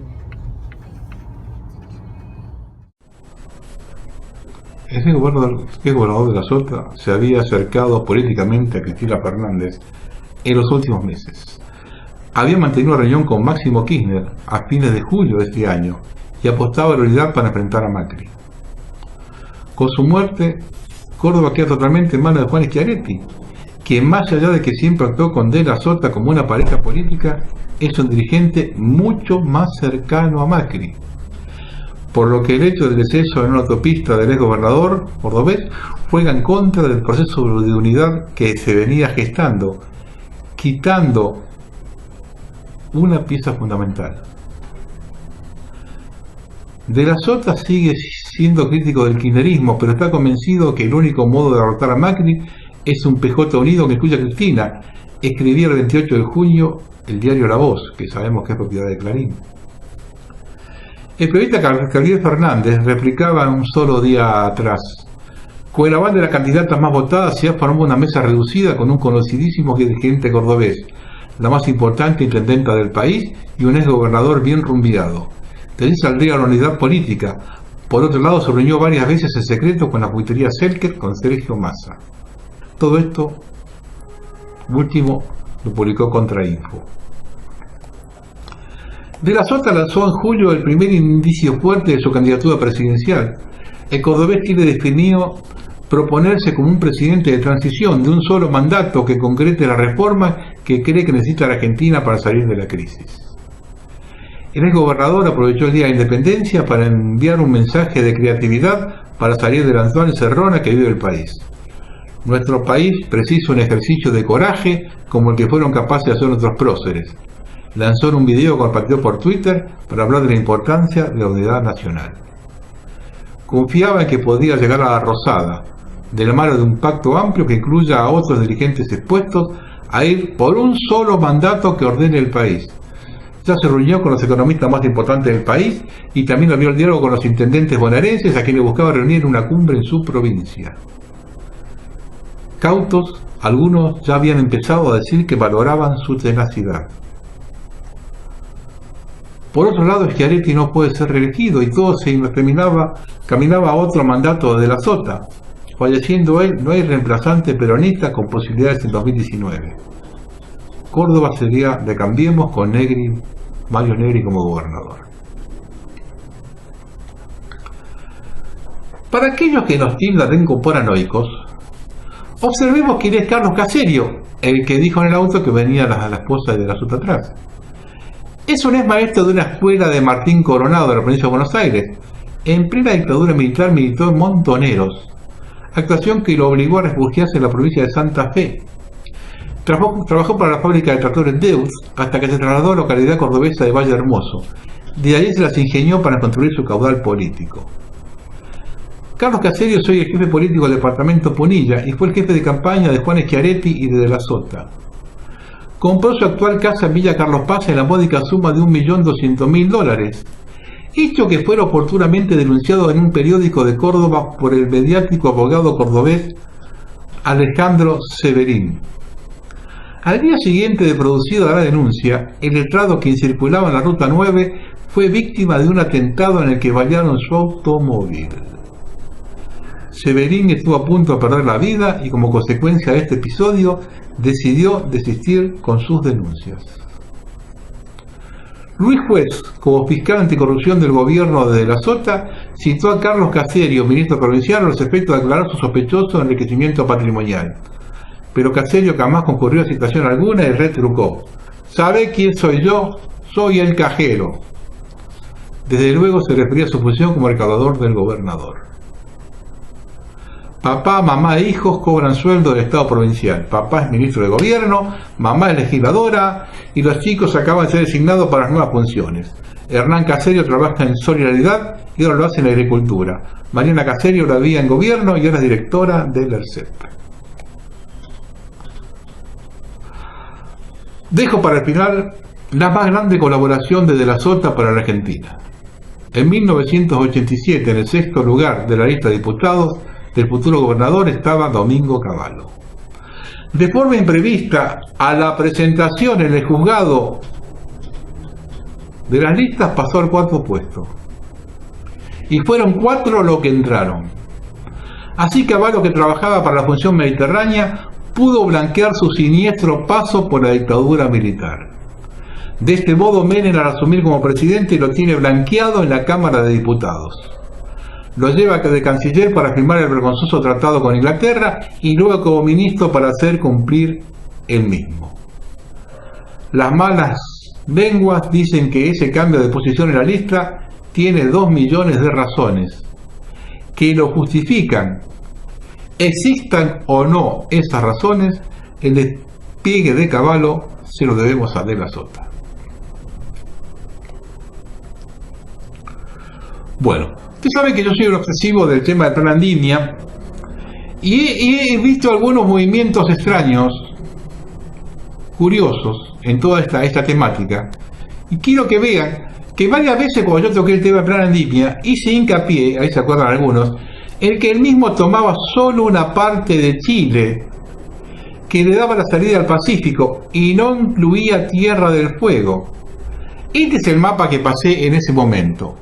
Ese gobernador de la Sota se había acercado políticamente a Cristina Fernández en los últimos meses. Había mantenido una reunión con Máximo Kirchner a fines de julio de este año y apostaba a la unidad para enfrentar a Macri. Con su muerte, Córdoba queda totalmente en manos de Juan Schiaretti, quien más allá de que siempre actuó con De la Sota como una pareja política, es un dirigente mucho más cercano a Macri. Por lo que el hecho del deceso en una autopista del exgobernador cordobés juega en contra del proceso de unidad que se venía gestando, quitando una pieza fundamental. De la Sota sigue siendo crítico del kirchnerismo, pero está convencido que el único modo de derrotar a Macri es un PJ unido que incluya a Cristina. Escribía el 28 de junio el diario La Voz, que sabemos que es propiedad de Clarín. El periodista Javier Fernández replicaba un solo día atrás: con el aval de la candidata más votada se ha formado una mesa reducida con un conocidísimo dirigente cordobés, la más importante intendenta del país y un exgobernador bien rumbiado. De ahí saldría la unidad política. Por otro lado, se reunió varias veces en secreto con la juguetería Selker con Sergio Massa. Todo esto último lo publicó Contrainfo. De la Sota lanzó en julio el primer indicio fuerte de su candidatura presidencial. El cordobés tiene definido proponerse como un presidente de transición de un solo mandato que concrete la reforma que cree que necesita la Argentina para salir de la crisis. El exgobernador aprovechó el Día de la Independencia para enviar un mensaje de creatividad para salir de la actual encerrona que vive el país. Nuestro país precisa un ejercicio de coraje como el que fueron capaces de hacer nuestros próceres. Lanzó un video compartido por Twitter para hablar de la importancia de la unidad nacional. Confiaba en que podía llegar a la Rosada, de la mano de un pacto amplio que incluya a otros dirigentes expuestos a ir por un solo mandato que ordene el país. Ya se reunió con los economistas más importantes del país y también abrió el diálogo con los intendentes bonaerenses a quienes buscaba reunir en una cumbre en su provincia. Cautos, algunos ya habían empezado a decir que valoraban su tenacidad. Por otro lado, Schiaretti no puede ser reelegido y todo se caminaba a otro mandato de la Sota. Falleciendo él, no hay reemplazante peronista con posibilidades en 2019. Córdoba sería de Cambiemos con Mario Negri como gobernador. Para aquellos que nos tildan de paranoicos, observemos quién es Carlos Caserio, el que dijo en el auto que venía la esposa de De la Sota atrás. Es un ex maestro de una escuela de Martín Coronado de la provincia de Buenos Aires. En plena dictadura militar militó en Montoneros, actuación que lo obligó a refugiarse en la provincia de Santa Fe. Trabajó para la fábrica de tractores Deus hasta que se trasladó a la localidad cordobesa de Valle Hermoso. De ahí se las ingenió para construir su caudal político. Carlos Caserio es hoy el jefe político del departamento Punilla y fue el jefe de campaña de Juan Schiaretti y de la Sota. Compró su actual casa en Villa Carlos Paz en la módica suma de $1.200.000, hecho que fue oportunamente denunciado en un periódico de Córdoba por el mediático abogado cordobés Alejandro Severín. Al día siguiente de producida la denuncia, el letrado quien circulaba en la Ruta 9 fue víctima de un atentado en el que balearon su automóvil. Severín estuvo a punto de perder la vida y como consecuencia de este episodio decidió desistir con sus denuncias. Luis Juez, como fiscal anticorrupción del gobierno de la Sota, citó a Carlos Caserio, ministro provincial, a los efectos de declarar su sospechoso enriquecimiento patrimonial. Pero Caserio jamás concurrió a citación alguna y retrucó: ¿sabe quién soy yo? Soy el cajero. Desde luego se refería a su función como recaudador del gobernador. Papá, mamá e hijos cobran sueldo del Estado provincial. Papá es ministro de gobierno, mamá es legisladora y los chicos acaban de ser designados para las nuevas funciones. Hernán Caserio trabaja en Solidaridad y ahora lo hace en la agricultura. Mariana Caserio la había en gobierno y ahora es directora del ERCEP. Dejo para el final la más grande colaboración de De la Sota para la Argentina. En 1987, en el 6º lugar de la lista de diputados del futuro gobernador estaba Domingo Cavallo. De forma imprevista, a la presentación en el juzgado de las listas pasó al 4º puesto. Y fueron 4 los que entraron. Así Cavallo, que trabajaba para la Función Mediterránea, pudo blanquear su siniestro paso por la dictadura militar. De este modo, Menem, al asumir como presidente, lo tiene blanqueado en la Cámara de Diputados. Lo lleva de canciller para firmar el vergonzoso tratado con Inglaterra y luego como ministro para hacer cumplir el mismo. Las malas lenguas dicen que ese cambio de posición en la lista tiene 2 millones de razones que lo justifican. Existan o no esas razones, el despliegue de Cavallo se lo debemos a De la Sota. Bueno, usted sabe que yo soy un obsesivo del tema del Plan Andimia y he visto algunos movimientos extraños, curiosos, en toda esta temática. Y quiero que vean que varias veces cuando yo toqué el tema del Plan Andimia hice hincapié, ahí se acuerdan algunos, en que él mismo tomaba solo una parte de Chile que le daba la salida al Pacífico y no incluía Tierra del Fuego. Este es el mapa que pasé en ese momento.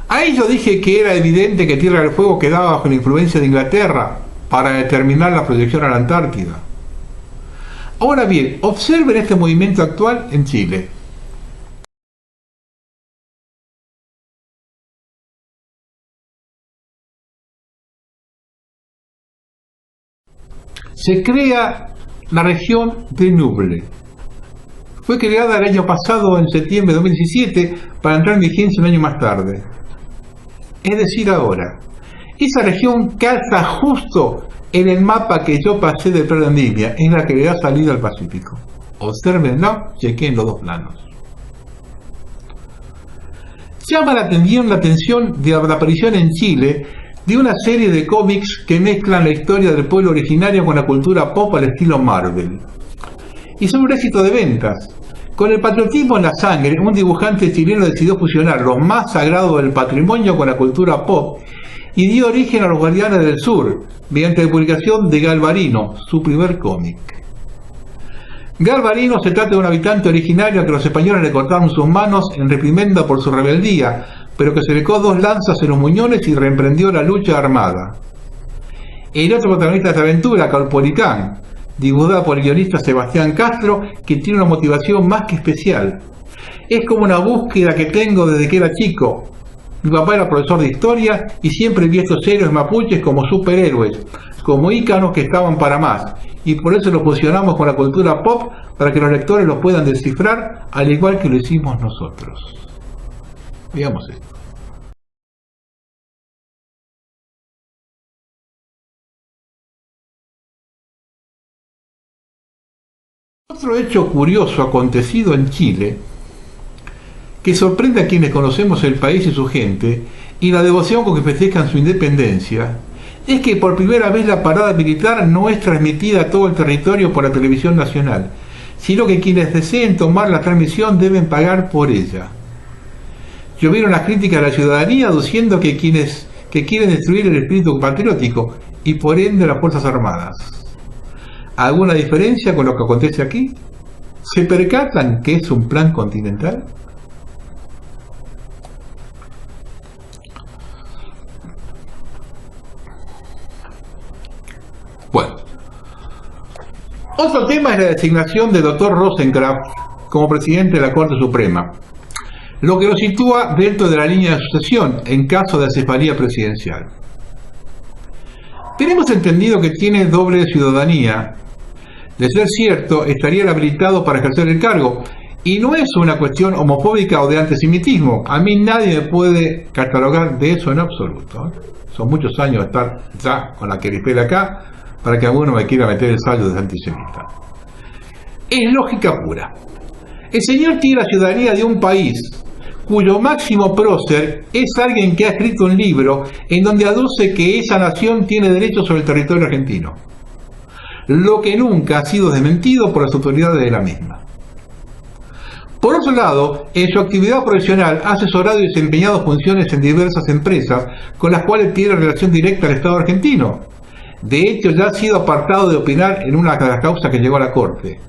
Ahí yo dije que era evidente que Tierra del Fuego quedaba bajo la influencia de Inglaterra para determinar la proyección a la Antártida. Ahora bien, observen este movimiento actual en Chile. Se crea la región de Ñuble. Fue creada el año pasado, en septiembre de 2017, para entrar en vigencia un año más tarde. Es decir, ahora, esa región calza justo en el mapa que yo pasé del Plan Andimia, es la que le da salida al Pacífico. Obsérvenlo, chequeen los 2 planos. Llama la atención de la aparición en Chile de una serie de cómics que mezclan la historia del pueblo originario con la cultura pop al estilo Marvel. Y son un éxito de ventas. Con el patriotismo en la sangre, un dibujante chileno decidió fusionar lo más sagrado del patrimonio con la cultura pop y dio origen a los Guardianes del Sur, mediante la publicación de Galvarino, su primer cómic. Galvarino se trata de un habitante originario a que los españoles le cortaron sus manos en reprimenda por su rebeldía, pero que se becó 2 lanzas en los muñones y reemprendió la lucha armada. El otro protagonista de esta aventura, Caupolicán, dibujada por el guionista Sebastián Castro, que tiene una motivación más que especial. Es como una búsqueda que tengo desde que era chico. Mi papá era profesor de historia y siempre vi estos héroes mapuches como superhéroes, como íconos que estaban para más, y por eso lo fusionamos con la cultura pop para que los lectores lo puedan descifrar al igual que lo hicimos nosotros. Veamos esto. Otro hecho curioso acontecido en Chile, que sorprende a quienes conocemos el país y su gente, y la devoción con que festejan su independencia, es que por primera vez la parada militar no es transmitida a todo el territorio por la televisión nacional, sino que quienes deseen tomar la transmisión deben pagar por ella. Llovieron las críticas de la ciudadanía aduciendo que quienes quieren destruir el espíritu patriótico y por ende las Fuerzas Armadas. ¿Alguna diferencia con lo que acontece aquí? ¿Se percatan que es un plan continental? Bueno, otro tema es la designación del Dr. Rosenkrantz como presidente de la Corte Suprema, lo que lo sitúa dentro de la línea de sucesión en caso de acefalía presidencial. Tenemos entendido que tiene doble ciudadanía. De ser cierto, estaría habilitado para ejercer el cargo, y no es una cuestión homofóbica o de antisemitismo. A mí nadie me puede catalogar de eso en absoluto. Son muchos años de estar ya con la queripela acá para que alguno me quiera meter el saldo de antisemita. Es lógica pura. El señor tiene la ciudadanía de un país cuyo máximo prócer es alguien que ha escrito un libro en donde aduce que esa nación tiene derecho sobre el territorio argentino, lo que nunca ha sido desmentido por las autoridades de la misma. Por otro lado, en su actividad profesional ha asesorado y desempeñado funciones en diversas empresas con las cuales tiene relación directa al Estado argentino. De hecho, ya ha sido apartado de opinar en una de las causas que llegó a la Corte.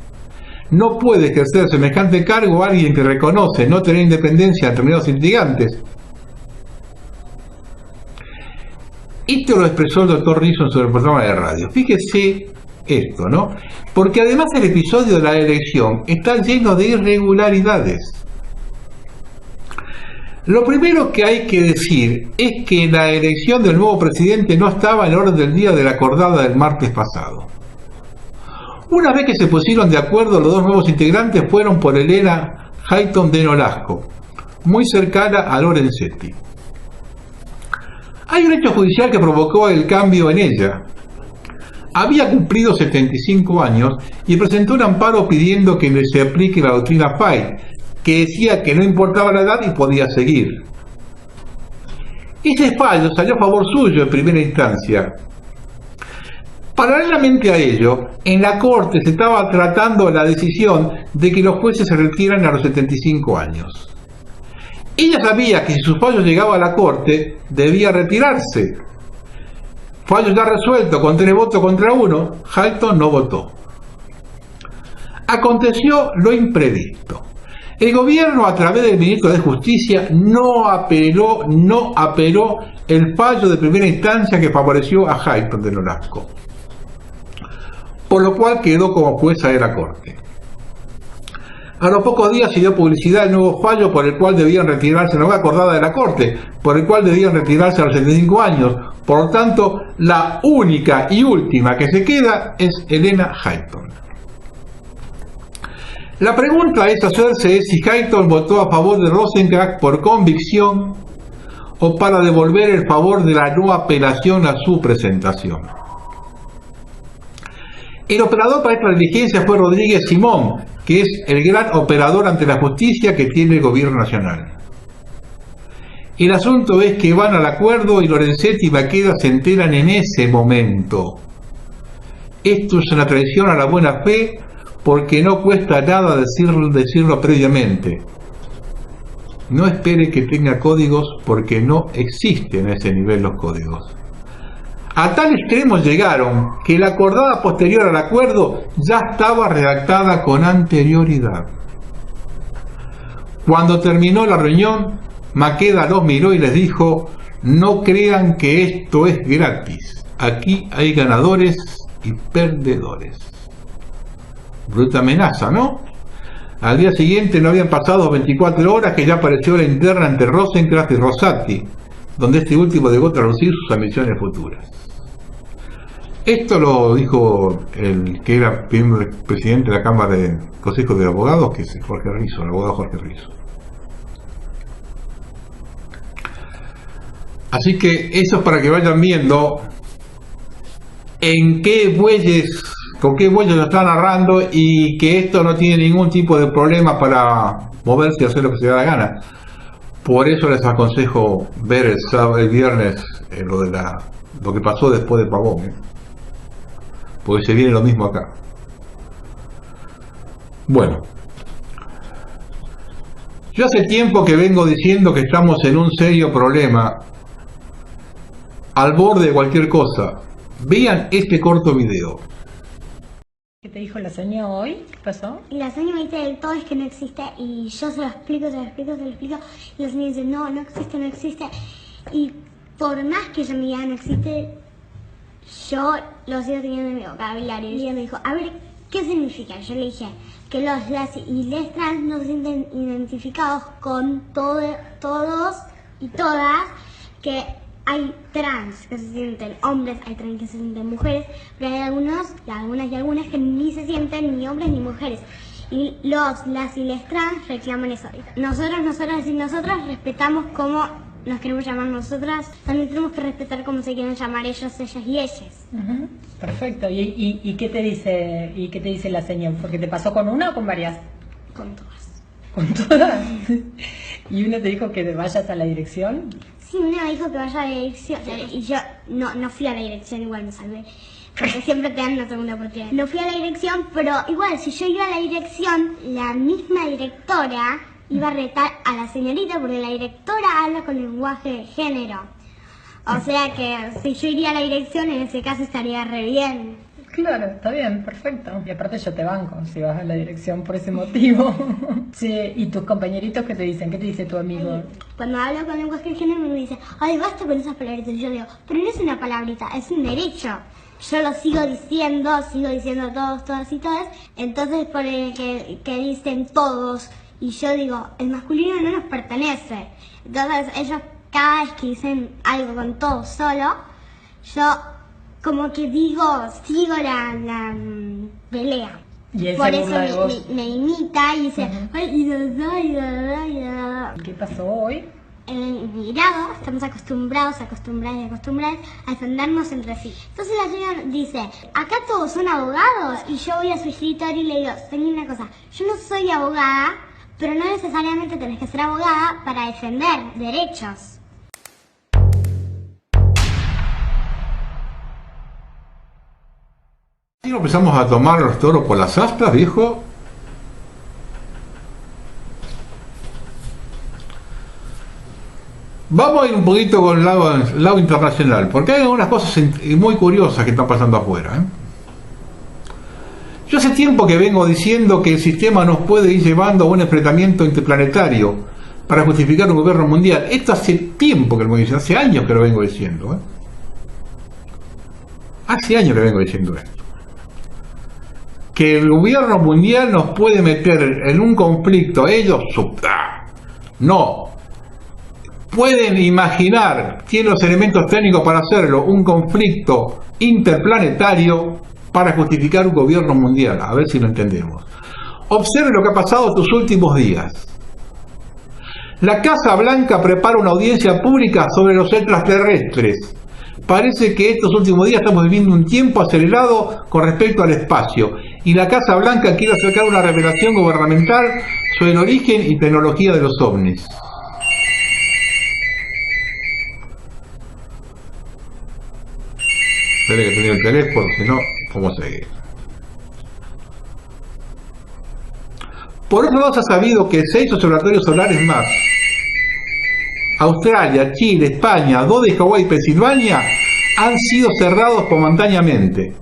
No puede ejercer semejante cargo alguien que reconoce no tener independencia a determinados litigantes. Esto lo expresó el doctor Rizzo en su programa de radio. Fíjese esto, ¿no? Porque además el episodio de la elección está lleno de irregularidades. Lo primero que hay que decir es que la elección del nuevo presidente no estaba en el orden del día de la acordada del martes pasado. Una vez que se pusieron de acuerdo, los dos nuevos integrantes fueron por Elena Hayton de Nolasco, muy cercana a Lorenzetti. Hay un hecho judicial que provocó el cambio en ella. Había cumplido 75 años y presentó un amparo pidiendo que se aplique la doctrina Fay, que decía que no importaba la edad y podía seguir. Ese fallo salió a favor suyo en primera instancia. Paralelamente a ello, en la Corte se estaba tratando la decisión de que los jueces se retiran a los 75 años. Ella sabía que si su fallo llegaba a la Corte, debía retirarse. Fallo ya resuelto, con 3 votos contra 1, Hayton no votó. Aconteció lo imprevisto. El gobierno, a través del ministro de Justicia, no apeló el fallo de primera instancia que favoreció a Hayton de Nolasco, por lo cual quedó como jueza de la Corte. A los pocos días se dio publicidad el nuevo fallo por el cual debían retirarse, la nueva acordada de la Corte, por el cual debían retirarse a los 75 años. Por lo tanto, la única y última que se queda es Elena Hayton. La pregunta a hacerse es si Hayton votó a favor de Rosenkrantz por convicción o para devolver el favor de la no apelación a su presentación. El operador para esta diligencia fue Rodríguez Simón, que es el gran operador ante la justicia que tiene el gobierno nacional. El asunto es que van al acuerdo y Lorenzetti y Baqueda se enteran en ese momento. Esto es una traición a la buena fe porque no cuesta nada decirlo previamente. No espere que tenga códigos porque no existen a ese nivel los códigos. A tal extremo llegaron que la acordada posterior al acuerdo ya estaba redactada con anterioridad. Cuando terminó la reunión, Baqueda los miró y les dijo: no crean que esto es gratis, aquí hay ganadores y perdedores. Bruta amenaza, ¿no? Al día siguiente no habían pasado 24 horas que ya apareció la interna entre Rosenkrantz y Rosati, donde este último dejó traducir sus ambiciones futuras. Esto lo dijo el que era primer presidente de la Cámara de Consejo de Abogados, que es Jorge Rizzo, el abogado Jorge Rizzo. Así que eso es para que vayan viendo en qué bueyes, con qué bueyes lo están narrando, y que esto no tiene ningún tipo de problema para moverse y hacer lo que se da la gana. Por eso les aconsejo ver el viernes lo que pasó después de Pavón, porque se viene lo mismo acá. Bueno, yo hace tiempo que vengo diciendo que estamos en un serio problema, al borde de cualquier cosa. Vean este corto video. ¿Qué te dijo la señora hoy? ¿Qué pasó? Y la señora me dice del todo es que no existe, y yo se lo explico, y la señora dice no existe, y por más que ella me diga no existe, yo lo sigo teniendo en mi vocabulario. Y ella me dijo, a ver, ¿qué significa? Yo le dije que las y les trans no se sienten identificados con todos y todas, que hay trans que se sienten hombres, hay trans que se sienten mujeres, pero hay algunas que ni se sienten ni hombres ni mujeres. Y las y les trans reclaman eso. Nosotras respetamos cómo nos queremos llamar nosotras, también tenemos que respetar cómo se quieren llamar ellos, ellas y ellas. Perfecto. ¿Y qué te dice la señora? ¿Porque te pasó con una o con varias? Con todas. con todas. ¿Y uno te dijo que te vayas a la dirección? Sí, uno me dijo que vaya a la dirección y yo no fui a la dirección, igual me salvé. Porque siempre te dan una segunda oportunidad. No fui a la dirección, pero igual, si yo iba a la dirección, la misma directora iba a retar a la señorita, porque la directora habla con lenguaje de género. O sea que si yo iría a la dirección, en ese caso estaría re bien. Claro, está bien, perfecto. Y aparte yo te banco si vas a la dirección por ese motivo. Sí, ¿y tus compañeritos qué te dicen? ¿Qué te dice tu amigo? Cuando hablo con lenguaje de género me dice, ay, basta con esas palabritas. Y yo digo, pero no es una palabrita, es un derecho. Yo lo sigo diciendo todos, todas y todas. Entonces por el que dicen todos. Y yo digo, el masculino no nos pertenece. Entonces ellos cada vez que dicen algo con todo solo, yo como que sigo la pelea. Y por eso me imita y dice, ay, ¿Qué pasó hoy? En mi grado estamos acostumbrados a defendernos entre sí. Entonces la señora dice, acá todos son abogados, y yo voy a su escritorio y le digo, señora, una cosa, yo no soy abogada, pero no necesariamente tenés que ser abogada para defender derechos. Y empezamos a tomar los toros por las astas, viejo. Vamos a ir un poquito con el lado internacional, porque hay algunas cosas muy curiosas que están pasando afuera, ¿eh? Yo hace tiempo que vengo diciendo que el sistema nos puede ir llevando a un enfrentamiento interplanetario para justificar un gobierno mundial. Esto hace tiempo que lo vengo diciendo, hace años que lo vengo diciendo, ¿eh? Hace años que vengo diciendo esto. Que el gobierno mundial nos puede meter en un conflicto, ellos no pueden imaginar, tienen los elementos técnicos para hacerlo, un conflicto interplanetario para justificar un gobierno mundial. A ver si lo entendemos. Observe lo que ha pasado estos últimos días. La Casa Blanca prepara una audiencia pública sobre los extraterrestres. Parece que estos últimos días estamos viviendo un tiempo acelerado con respecto al espacio, y la Casa Blanca quiere sacar una revelación gubernamental sobre el origen y tecnología de los ovnis. Espere que tenía el teléfono, si no, ¿cómo seguir? Por otro lado, se ha sabido que 6 observatorios solares más, Australia, Chile, España, 2 de Hawái y Pensilvania, han sido cerrados momentáneamente.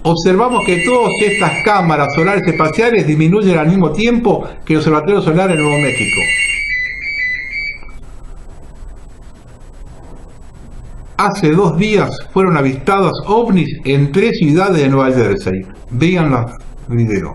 Observamos que todas estas cámaras solares espaciales disminuyen al mismo tiempo que el observatorio solar en Nuevo México. Hace 2 días fueron avistados ovnis en 3 ciudades de Nueva Jersey. Vean los videos.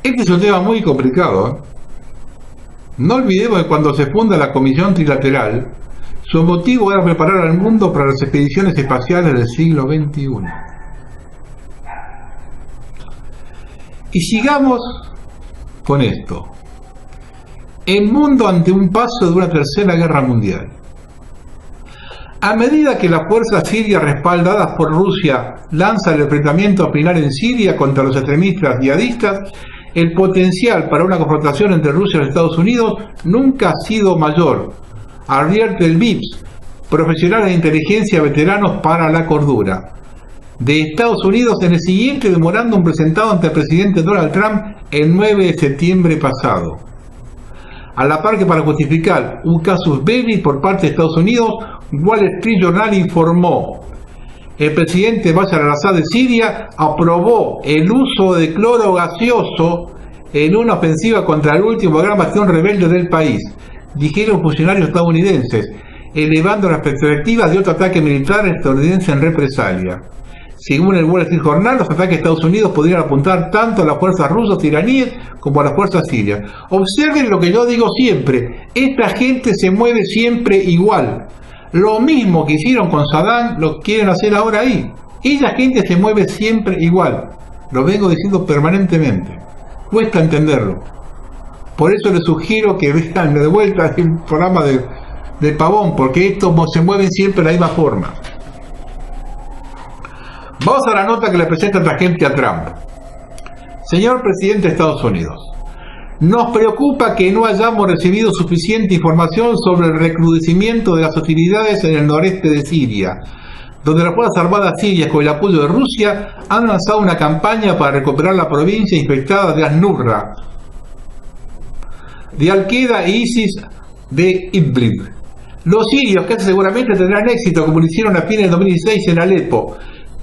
Este es un tema muy complicado, ¿eh? No olvidemos que cuando se funda la Comisión Trilateral, su motivo era preparar al mundo para las expediciones espaciales del siglo XXI. Y sigamos con esto. El mundo ante un paso de una tercera guerra mundial. A medida que las fuerzas sirias respaldadas por Rusia lanzan el enfrentamiento final en Siria contra los extremistas yihadistas, el potencial para una confrontación entre Rusia y los Estados Unidos nunca ha sido mayor. Advierte el VIPS, profesionales de inteligencia veteranos para la cordura, de Estados Unidos en el siguiente memorándum presentado ante el presidente Donald Trump el 9 de septiembre pasado. A la par que para justificar un casus belli por parte de Estados Unidos, Wall Street Journal informó: el presidente Bashar al-Assad de Siria aprobó el uso de cloro gaseoso en una ofensiva contra el último gran bastión rebelde del país, dijeron funcionarios estadounidenses, elevando las perspectivas de otro ataque militar estadounidense en represalia. Según el Wall Street Journal, los ataques de Estados Unidos podrían apuntar tanto a las fuerzas rusas iraníes como a las fuerzas sirias. Observen lo que yo digo siempre, esta gente se mueve siempre igual. Lo mismo que hicieron con Saddam, lo quieren hacer ahora ahí. Y la gente se mueve siempre igual. Lo vengo diciendo permanentemente. Cuesta entenderlo. Por eso les sugiero que vean de vuelta el programa de Pavón, porque estos se mueven siempre de la misma forma. Vamos a la nota que le presenta esta gente a Trump. Señor presidente de Estados Unidos, nos preocupa que no hayamos recibido suficiente información sobre el recrudecimiento de las hostilidades en el noreste de Siria, donde las Fuerzas Armadas sirias, con el apoyo de Rusia, han lanzado una campaña para recuperar la provincia infectada de Al-Nusra, de Al-Qaeda e ISIS de Idlib. Los sirios casi seguramente tendrán éxito, como lo hicieron a fines de 2016 en Alepo.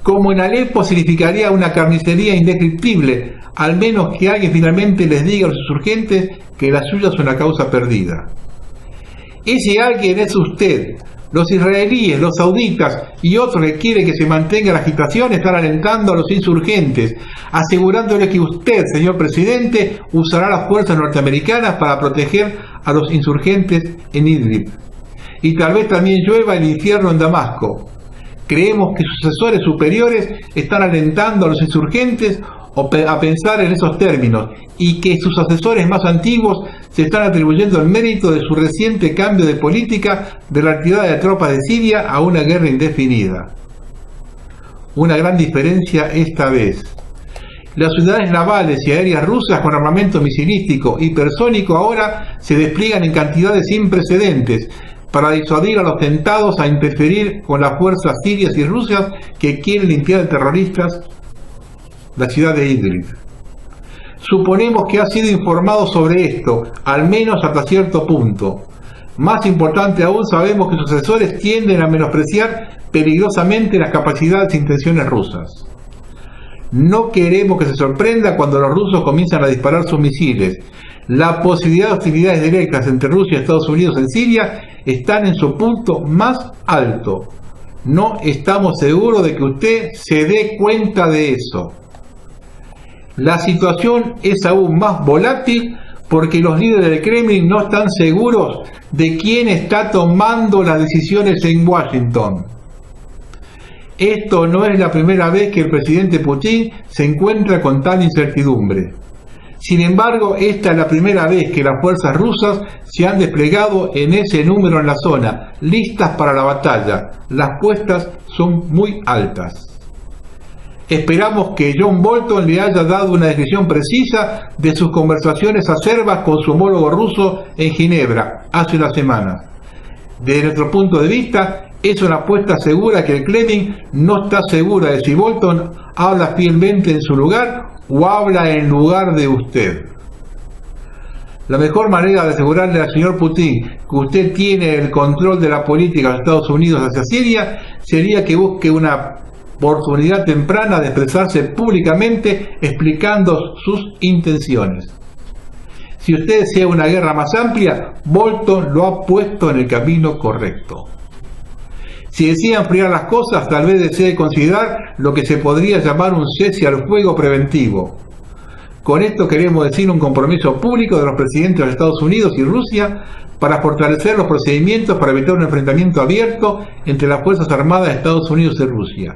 Como en Alepo significaría una carnicería indescriptible, al menos que alguien finalmente les diga a los insurgentes que la suya es una causa perdida. Ese alguien es usted. Los israelíes, los sauditas y otros que quieren que se mantenga la agitación están alentando a los insurgentes, asegurándole que usted, señor presidente, usará las fuerzas norteamericanas para proteger a los insurgentes en Idlib. Y tal vez también llueva el infierno en Damasco. Creemos que sus asesores superiores están alentando a los insurgentes a pensar en esos términos y que sus asesores más antiguos se están atribuyendo el mérito de su reciente cambio de política de la retirada de tropas de Siria a una guerra indefinida. Una gran diferencia esta vez. Las unidades navales y aéreas rusas con armamento misilístico hipersónico ahora se despliegan en cantidades sin precedentes para disuadir a los tentados a interferir con las fuerzas sirias y rusas que quieren limpiar de terroristas la ciudad de Idlib. Suponemos que ha sido informado sobre esto, al menos hasta cierto punto. Más importante aún, sabemos que sus asesores tienden a menospreciar peligrosamente las capacidades e intenciones rusas. No queremos que se sorprenda cuando los rusos comienzan a disparar sus misiles. La posibilidad de hostilidades directas entre Rusia y Estados Unidos en Siria están en su punto más alto. No estamos seguros de que usted se dé cuenta de eso. La situación es aún más volátil porque los líderes del Kremlin no están seguros de quién está tomando las decisiones en Washington. Esto no es la primera vez que el presidente Putin se encuentra con tal incertidumbre. Sin embargo, esta es la primera vez que las fuerzas rusas se han desplegado en ese número en la zona, listas para la batalla. Las puestas son muy altas. Esperamos que John Bolton le haya dado una descripción precisa de sus conversaciones acerbas con su homólogo ruso en Ginebra hace una semana. Desde nuestro punto de vista, es una apuesta segura que el Kremlin no está segura de si Bolton habla fielmente en su lugar o habla en lugar de usted. La mejor manera de asegurarle al señor Putin que usted tiene el control de la política de los Estados Unidos hacia Siria sería que busque una oportunidad temprana de expresarse públicamente explicando sus intenciones. Si usted desea una guerra más amplia, Bolton lo ha puesto en el camino correcto. Si desea enfriar las cosas, tal vez desee considerar lo que se podría llamar un cese al fuego preventivo. Con esto queremos decir un compromiso público de los presidentes de Estados Unidos y Rusia para fortalecer los procedimientos para evitar un enfrentamiento abierto entre las Fuerzas Armadas de Estados Unidos y Rusia.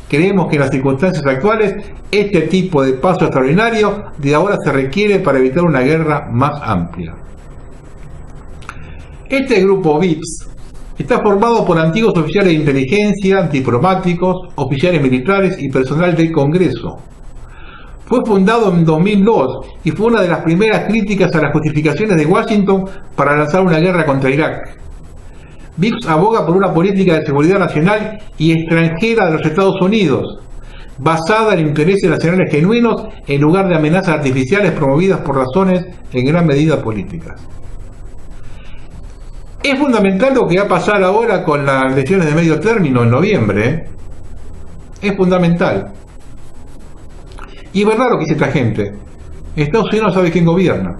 Creemos que en las circunstancias actuales, este tipo de paso extraordinario de ahora se requiere para evitar una guerra más amplia. Este grupo VIPS está formado por antiguos oficiales de inteligencia, diplomáticos, oficiales militares y personal del Congreso. Fue fundado en 2002 y fue una de las primeras críticas a las justificaciones de Washington para lanzar una guerra contra Irak. VIPS aboga por una política de seguridad nacional y extranjera de los Estados Unidos, basada en intereses nacionales genuinos en lugar de amenazas artificiales promovidas por razones en gran medida políticas. Es fundamental lo que va a pasar ahora con las elecciones de medio término en noviembre. Es fundamental. Y es verdad lo que dice esta gente. Estados Unidos no sabe quién gobierna.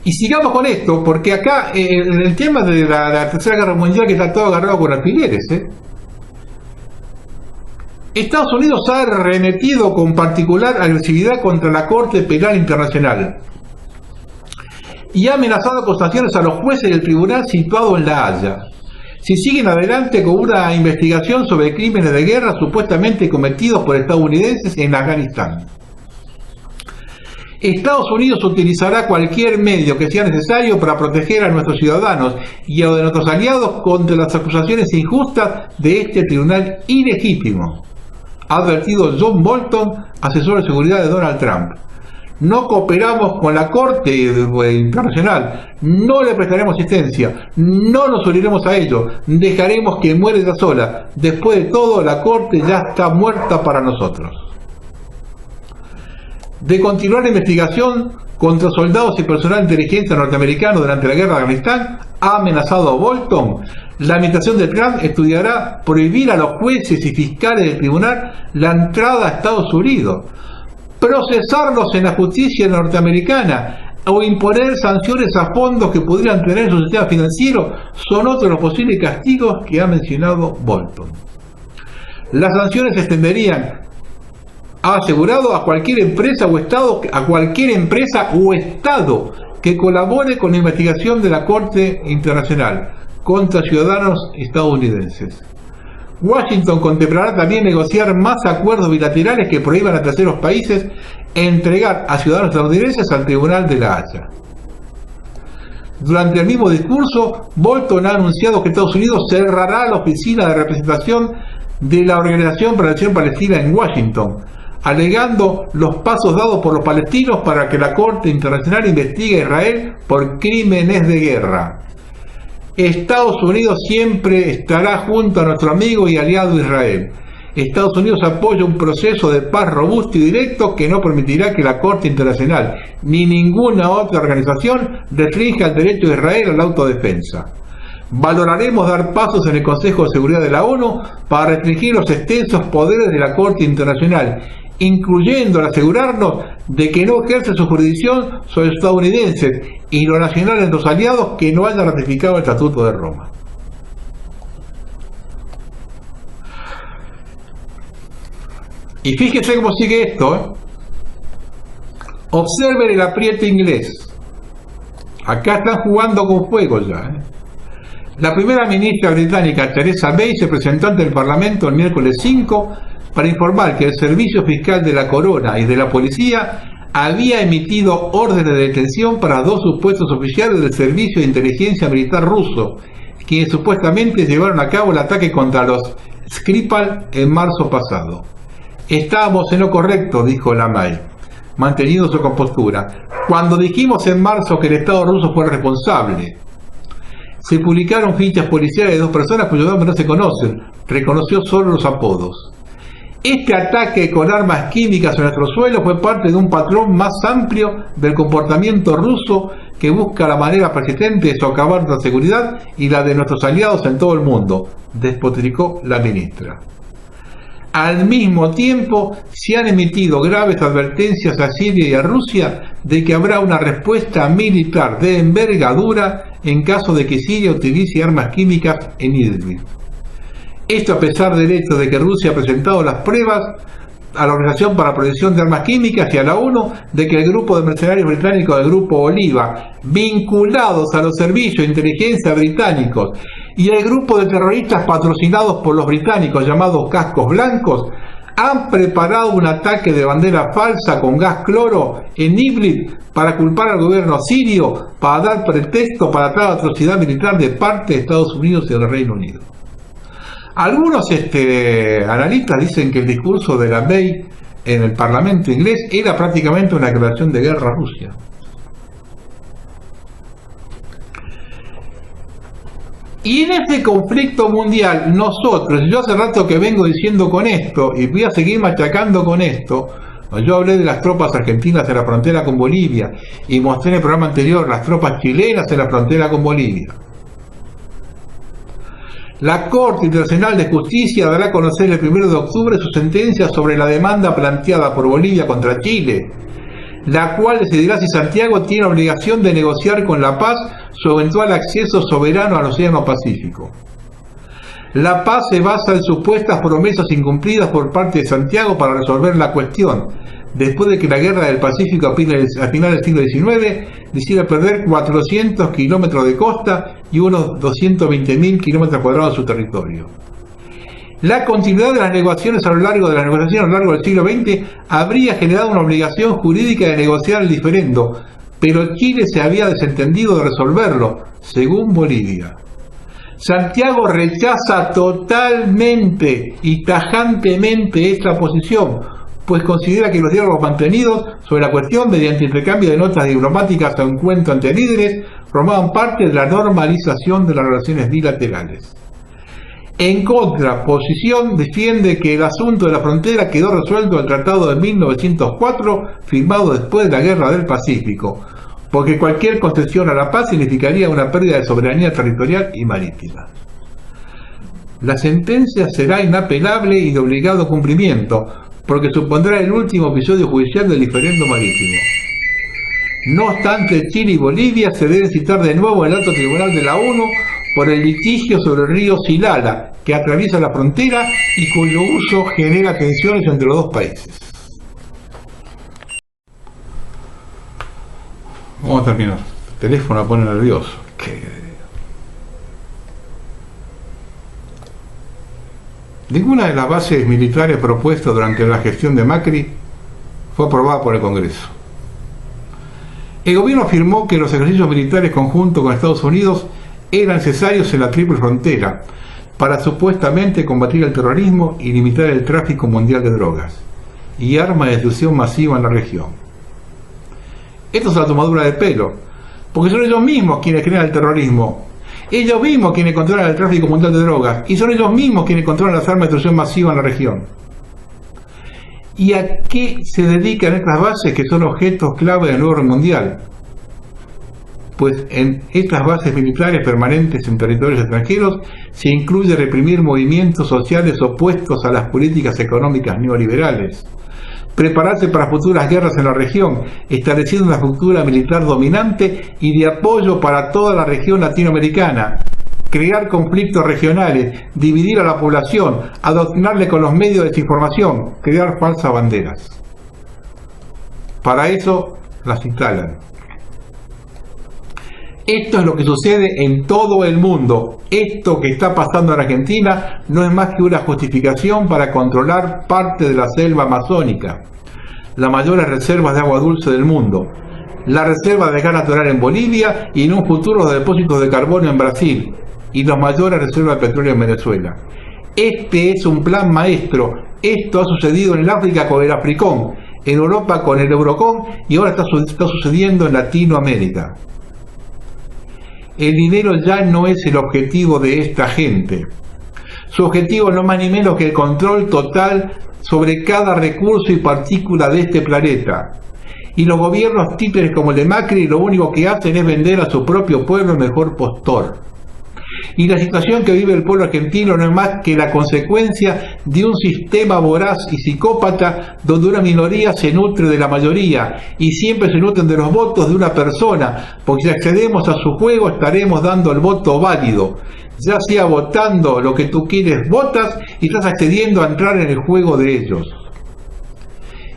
Y sigamos con esto, porque acá el tema de la Tercera Guerra Mundial que está todo agarrado con alfileres. Estados Unidos ha arremetido con particular agresividad contra la Corte Penal Internacional y ha amenazado con sanciones a los jueces del tribunal situado en La Haya. si siguen adelante con una investigación sobre crímenes de guerra supuestamente cometidos por estadounidenses en Afganistán. Estados Unidos utilizará cualquier medio que sea necesario para proteger a nuestros ciudadanos y a nuestros aliados contra las acusaciones injustas de este tribunal ilegítimo, ha advertido John Bolton, asesor de seguridad de Donald Trump. No cooperamos con la Corte Internacional, no le prestaremos asistencia, no nos uniremos a ello, dejaremos que muera ella sola. Después de todo, la Corte ya está muerta para nosotros. De continuar la investigación contra soldados y personal de inteligencia norteamericano durante la guerra de Afganistán, ha amenazado Bolton, la administración de Trump estudiará prohibir a los jueces y fiscales del tribunal la entrada a Estados Unidos, procesarlos en la justicia norteamericana o imponer sanciones a fondos que pudieran tener en su sistema financiero son otros de los posibles castigos que ha mencionado Bolton. Las sanciones se extenderían, ha asegurado, a cualquier empresa o estado que colabore con la investigación de la Corte Internacional contra ciudadanos estadounidenses. Washington contemplará también negociar más acuerdos bilaterales que prohíban a terceros países entregar a ciudadanos estadounidenses al Tribunal de la Haya. Durante el mismo discurso, Bolton ha anunciado que Estados Unidos cerrará la oficina de representación de la Organización para la Nación Palestina en Washington, alegando los pasos dados por los palestinos para que la Corte Internacional investigue a Israel por crímenes de guerra. Estados Unidos siempre estará junto a nuestro amigo y aliado Israel. Estados Unidos apoya un proceso de paz robusto y directo que no permitirá que la Corte Internacional ni ninguna otra organización restrinja el derecho de Israel a la autodefensa. Valoraremos dar pasos en el Consejo de Seguridad de la ONU para restringir los extensos poderes de la Corte Internacional, incluyendo el asegurarnos de que no ejerce su jurisdicción sobre estadounidenses y los nacionales de los aliados que no hayan ratificado el Estatuto de Roma. Y fíjese cómo sigue esto, Observen el apriete inglés. Acá están jugando con fuego ya, La primera ministra británica Theresa May se presentó ante el Parlamento el miércoles 5 para informar que el Servicio Fiscal de la Corona y de la Policía había emitido órdenes de detención para 2 supuestos oficiales del Servicio de Inteligencia Militar ruso, quienes supuestamente llevaron a cabo el ataque contra los Skripal en marzo pasado. Estábamos en lo correcto, dijo la May, manteniendo su compostura, cuando dijimos en marzo que el Estado ruso fue responsable. Se publicaron fichas policiales de 2 personas cuyos nombres no se conocen, reconoció solo los apodos. Este ataque con armas químicas en nuestro suelo fue parte de un patrón más amplio del comportamiento ruso que busca la manera persistente de socavar nuestra seguridad y la de nuestros aliados en todo el mundo, despotricó la ministra. Al mismo tiempo, se han emitido graves advertencias a Siria y a Rusia de que habrá una respuesta militar de envergadura en caso de que Siria utilice armas químicas en Idlib. Esto a pesar del hecho de que Rusia ha presentado las pruebas a la Organización para la Protección de Armas Químicas y a la ONU de que el grupo de mercenarios británicos del Grupo Oliva, vinculados a los servicios de inteligencia británicos, y el grupo de terroristas patrocinados por los británicos llamados Cascos Blancos, han preparado un ataque de bandera falsa con gas cloro en Idlib para culpar al gobierno sirio, para dar pretexto para tal atrocidad militar de parte de Estados Unidos y del Reino Unido. Algunos analistas dicen que el discurso de la May en el Parlamento inglés era prácticamente una declaración de guerra a Rusia. Y en este conflicto mundial, nosotros, yo hace rato que vengo diciendo con esto, y voy a seguir machacando con esto, yo hablé de las tropas argentinas en la frontera con Bolivia, y mostré en el programa anterior las tropas chilenas en la frontera con Bolivia. La Corte Internacional de Justicia dará a conocer el 1 de octubre su sentencia sobre la demanda planteada por Bolivia contra Chile, la cual decidirá si Santiago tiene obligación de negociar con La Paz su eventual acceso soberano al Océano Pacífico. La Paz se basa en supuestas promesas incumplidas por parte de Santiago para resolver la cuestión, después de que la guerra del Pacífico a finales del siglo XIX decidiera perder 400 kilómetros de costa y unos 220.000 kilómetros cuadrados de su territorio. La continuidad de las negociaciones a lo largo del siglo XX habría generado una obligación jurídica de negociar el diferendo, pero Chile se había desentendido de resolverlo, según Bolivia. Santiago rechaza totalmente y tajantemente esta posición, pues considera que los diálogos mantenidos sobre la cuestión mediante intercambio de notas diplomáticas o encuentros ante líderes formaban parte de la normalización de las relaciones bilaterales. En contraposición, defiende que el asunto de la frontera quedó resuelto en el Tratado de 1904, firmado después de la Guerra del Pacífico, porque cualquier concesión a la paz significaría una pérdida de soberanía territorial y marítima. La sentencia será inapelable y de obligado cumplimiento, porque supondrá el último episodio judicial del diferendo marítimo. No obstante, Chile y Bolivia se deben citar de nuevo en el alto tribunal de la ONU por el litigio sobre el río Silala, que atraviesa la frontera y cuyo uso genera tensiones entre los dos países. Vamos a terminar. El teléfono me pone nervioso. Ninguna de las bases militares propuestas durante la gestión de Macri fue aprobada por el Congreso. El gobierno afirmó que los ejercicios militares conjuntos con Estados Unidos eran necesarios en la triple frontera para supuestamente combatir el terrorismo y limitar el tráfico mundial de drogas y armas de destrucción masiva en la región. Esto es la tomadura de pelo, porque son ellos mismos quienes crean el terrorismo, ellos mismos quienes controlan el tráfico mundial de drogas y son ellos mismos quienes controlan las armas de destrucción masiva en la región. ¿Y a qué se dedican estas bases que son objetos clave del nuevo orden mundial? Pues en estas bases militares permanentes en territorios extranjeros se incluye reprimir movimientos sociales opuestos a las políticas económicas neoliberales, prepararse para futuras guerras en la región, estableciendo una estructura militar dominante y de apoyo para toda la región latinoamericana, crear conflictos regionales, dividir a la población, adoctrinarle con los medios de desinformación, crear falsas banderas. Para eso las instalan. Esto es lo que sucede en todo el mundo. Esto que está pasando en Argentina no es más que una justificación para controlar parte de la selva amazónica, las mayores reservas de agua dulce del mundo, la reserva de gas natural en Bolivia y en un futuro los depósitos de carbono en Brasil y las mayores reservas de petróleo en Venezuela. Este es un plan maestro. Esto ha sucedido en el África con el Africón, en Europa con el Eurocón y ahora está sucediendo en Latinoamérica. El dinero ya no es el objetivo de esta gente. Su objetivo no es más ni menos que el control total sobre cada recurso y partícula de este planeta. Y los gobiernos títeres como el de Macri lo único que hacen es vender a su propio pueblo el mejor postor. Y la situación que vive el pueblo argentino no es más que la consecuencia de un sistema voraz y psicópata donde una minoría se nutre de la mayoría y siempre se nutren de los votos de una persona, porque si accedemos a su juego estaremos dando el voto válido. Ya sea votando lo que tú quieres, votas y estás accediendo a entrar en el juego de ellos.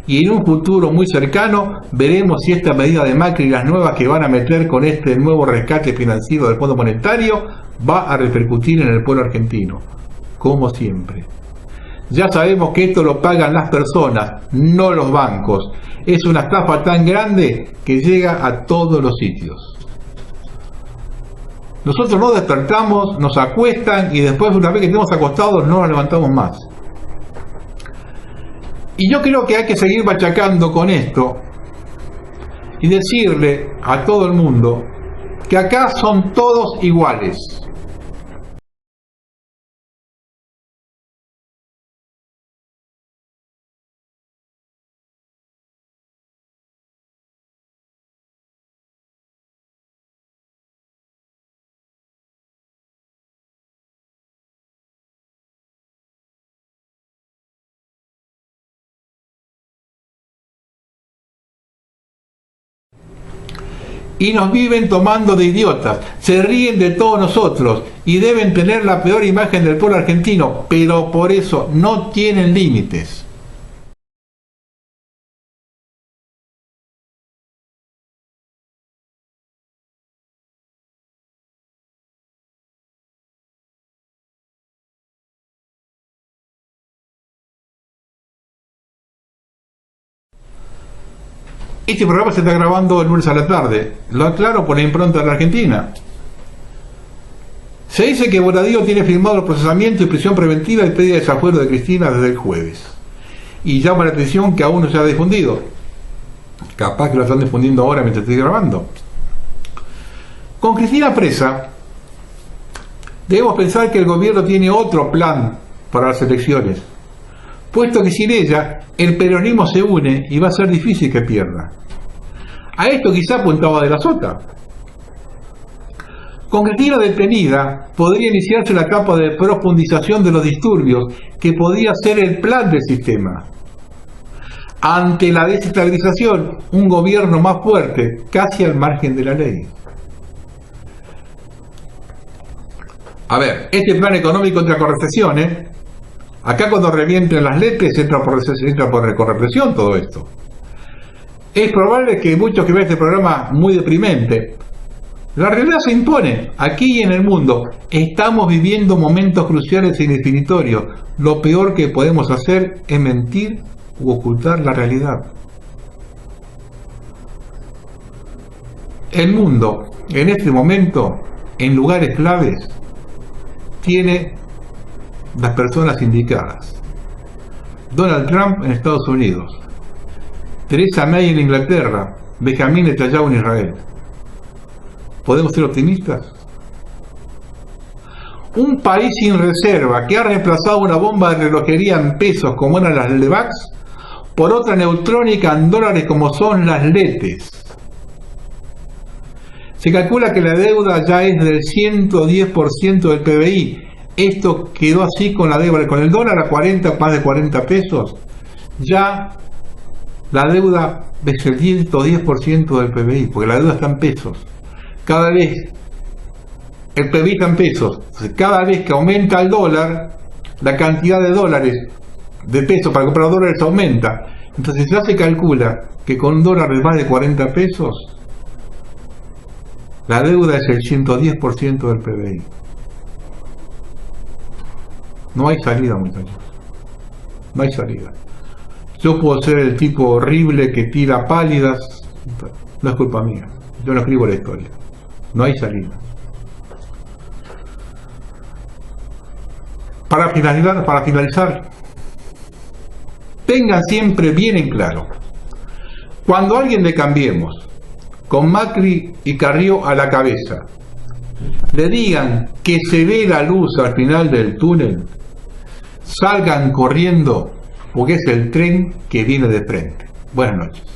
Y en un futuro muy cercano veremos si esta medida de Macri y las nuevas que van a meter con este nuevo rescate financiero del Fondo Monetario va a repercutir en el pueblo argentino, como siempre. Ya sabemos que esto lo pagan las personas, no los bancos. Es una estafa tan grande que llega a todos los sitios. Nosotros nos despertamos, nos acuestan y después, una vez que estemos acostados, no nos levantamos más. Y yo creo que hay que seguir machacando con esto y decirle a todo el mundo que acá son todos iguales. Y nos viven tomando de idiotas, se ríen de todos nosotros y deben tener la peor imagen del pueblo argentino, pero por eso no tienen límites. Este programa se está grabando el lunes a la tarde. Lo aclaro por la impronta de la Argentina. Se dice que Bonadío tiene firmado el procesamiento y prisión preventiva y pedida de desafuero de Cristina desde el jueves. Y llama la atención que aún no se ha difundido. Capaz que lo están difundiendo ahora mientras estoy grabando. Con Cristina presa, debemos pensar que el gobierno tiene otro plan para las elecciones, puesto que sin ella el peronismo se une y va a ser difícil que pierda. A esto quizá apuntaba de la Sota. Con Cristina detenida, podría iniciarse la etapa de profundización de los disturbios, que podría ser el plan del sistema. Ante la desestabilización, un gobierno más fuerte, casi al margen de la ley. A ver, este plan económico entra con recesión, Acá cuando revienten las letras entra con represión todo esto. Es probable que muchos que vean este programa muy deprimente, la realidad se impone. Aquí y en el mundo estamos viviendo momentos cruciales y definitorios. Lo peor que podemos hacer es mentir u ocultar la realidad. El mundo, en este momento, en lugares claves, tiene las personas indicadas. Donald Trump en Estados Unidos, Theresa May en Inglaterra, Benjamin Netanyahu en Israel. ¿Podemos ser optimistas? Un país sin reserva que ha reemplazado una bomba de relojería en pesos como eran las Levax por otra neutrónica en dólares como son las LETES. Se calcula que la deuda ya es del 110% del PBI. Esto quedó así con la deuda, con el dólar a más de 40 pesos. Ya la deuda es el 110% del PBI, porque la deuda está en pesos. Cada vez, el PBI está en pesos. Cada vez que aumenta el dólar, la cantidad de dólares, de pesos para comprar dólares aumenta. Entonces ya se calcula que con un dólar de más de 40 pesos, la deuda es el 110% del PBI. No hay salida, muchachos. No hay salida. Yo puedo ser el tipo horrible que tira pálidas. No es culpa mía. Yo no escribo la historia. No hay salida. Para finalizar, tengan siempre bien en claro, cuando alguien de Cambiemos, con Macri y Carrió a la cabeza, le digan que se ve la luz al final del túnel, salgan corriendo, porque es el tren que viene de frente. Buenas noches.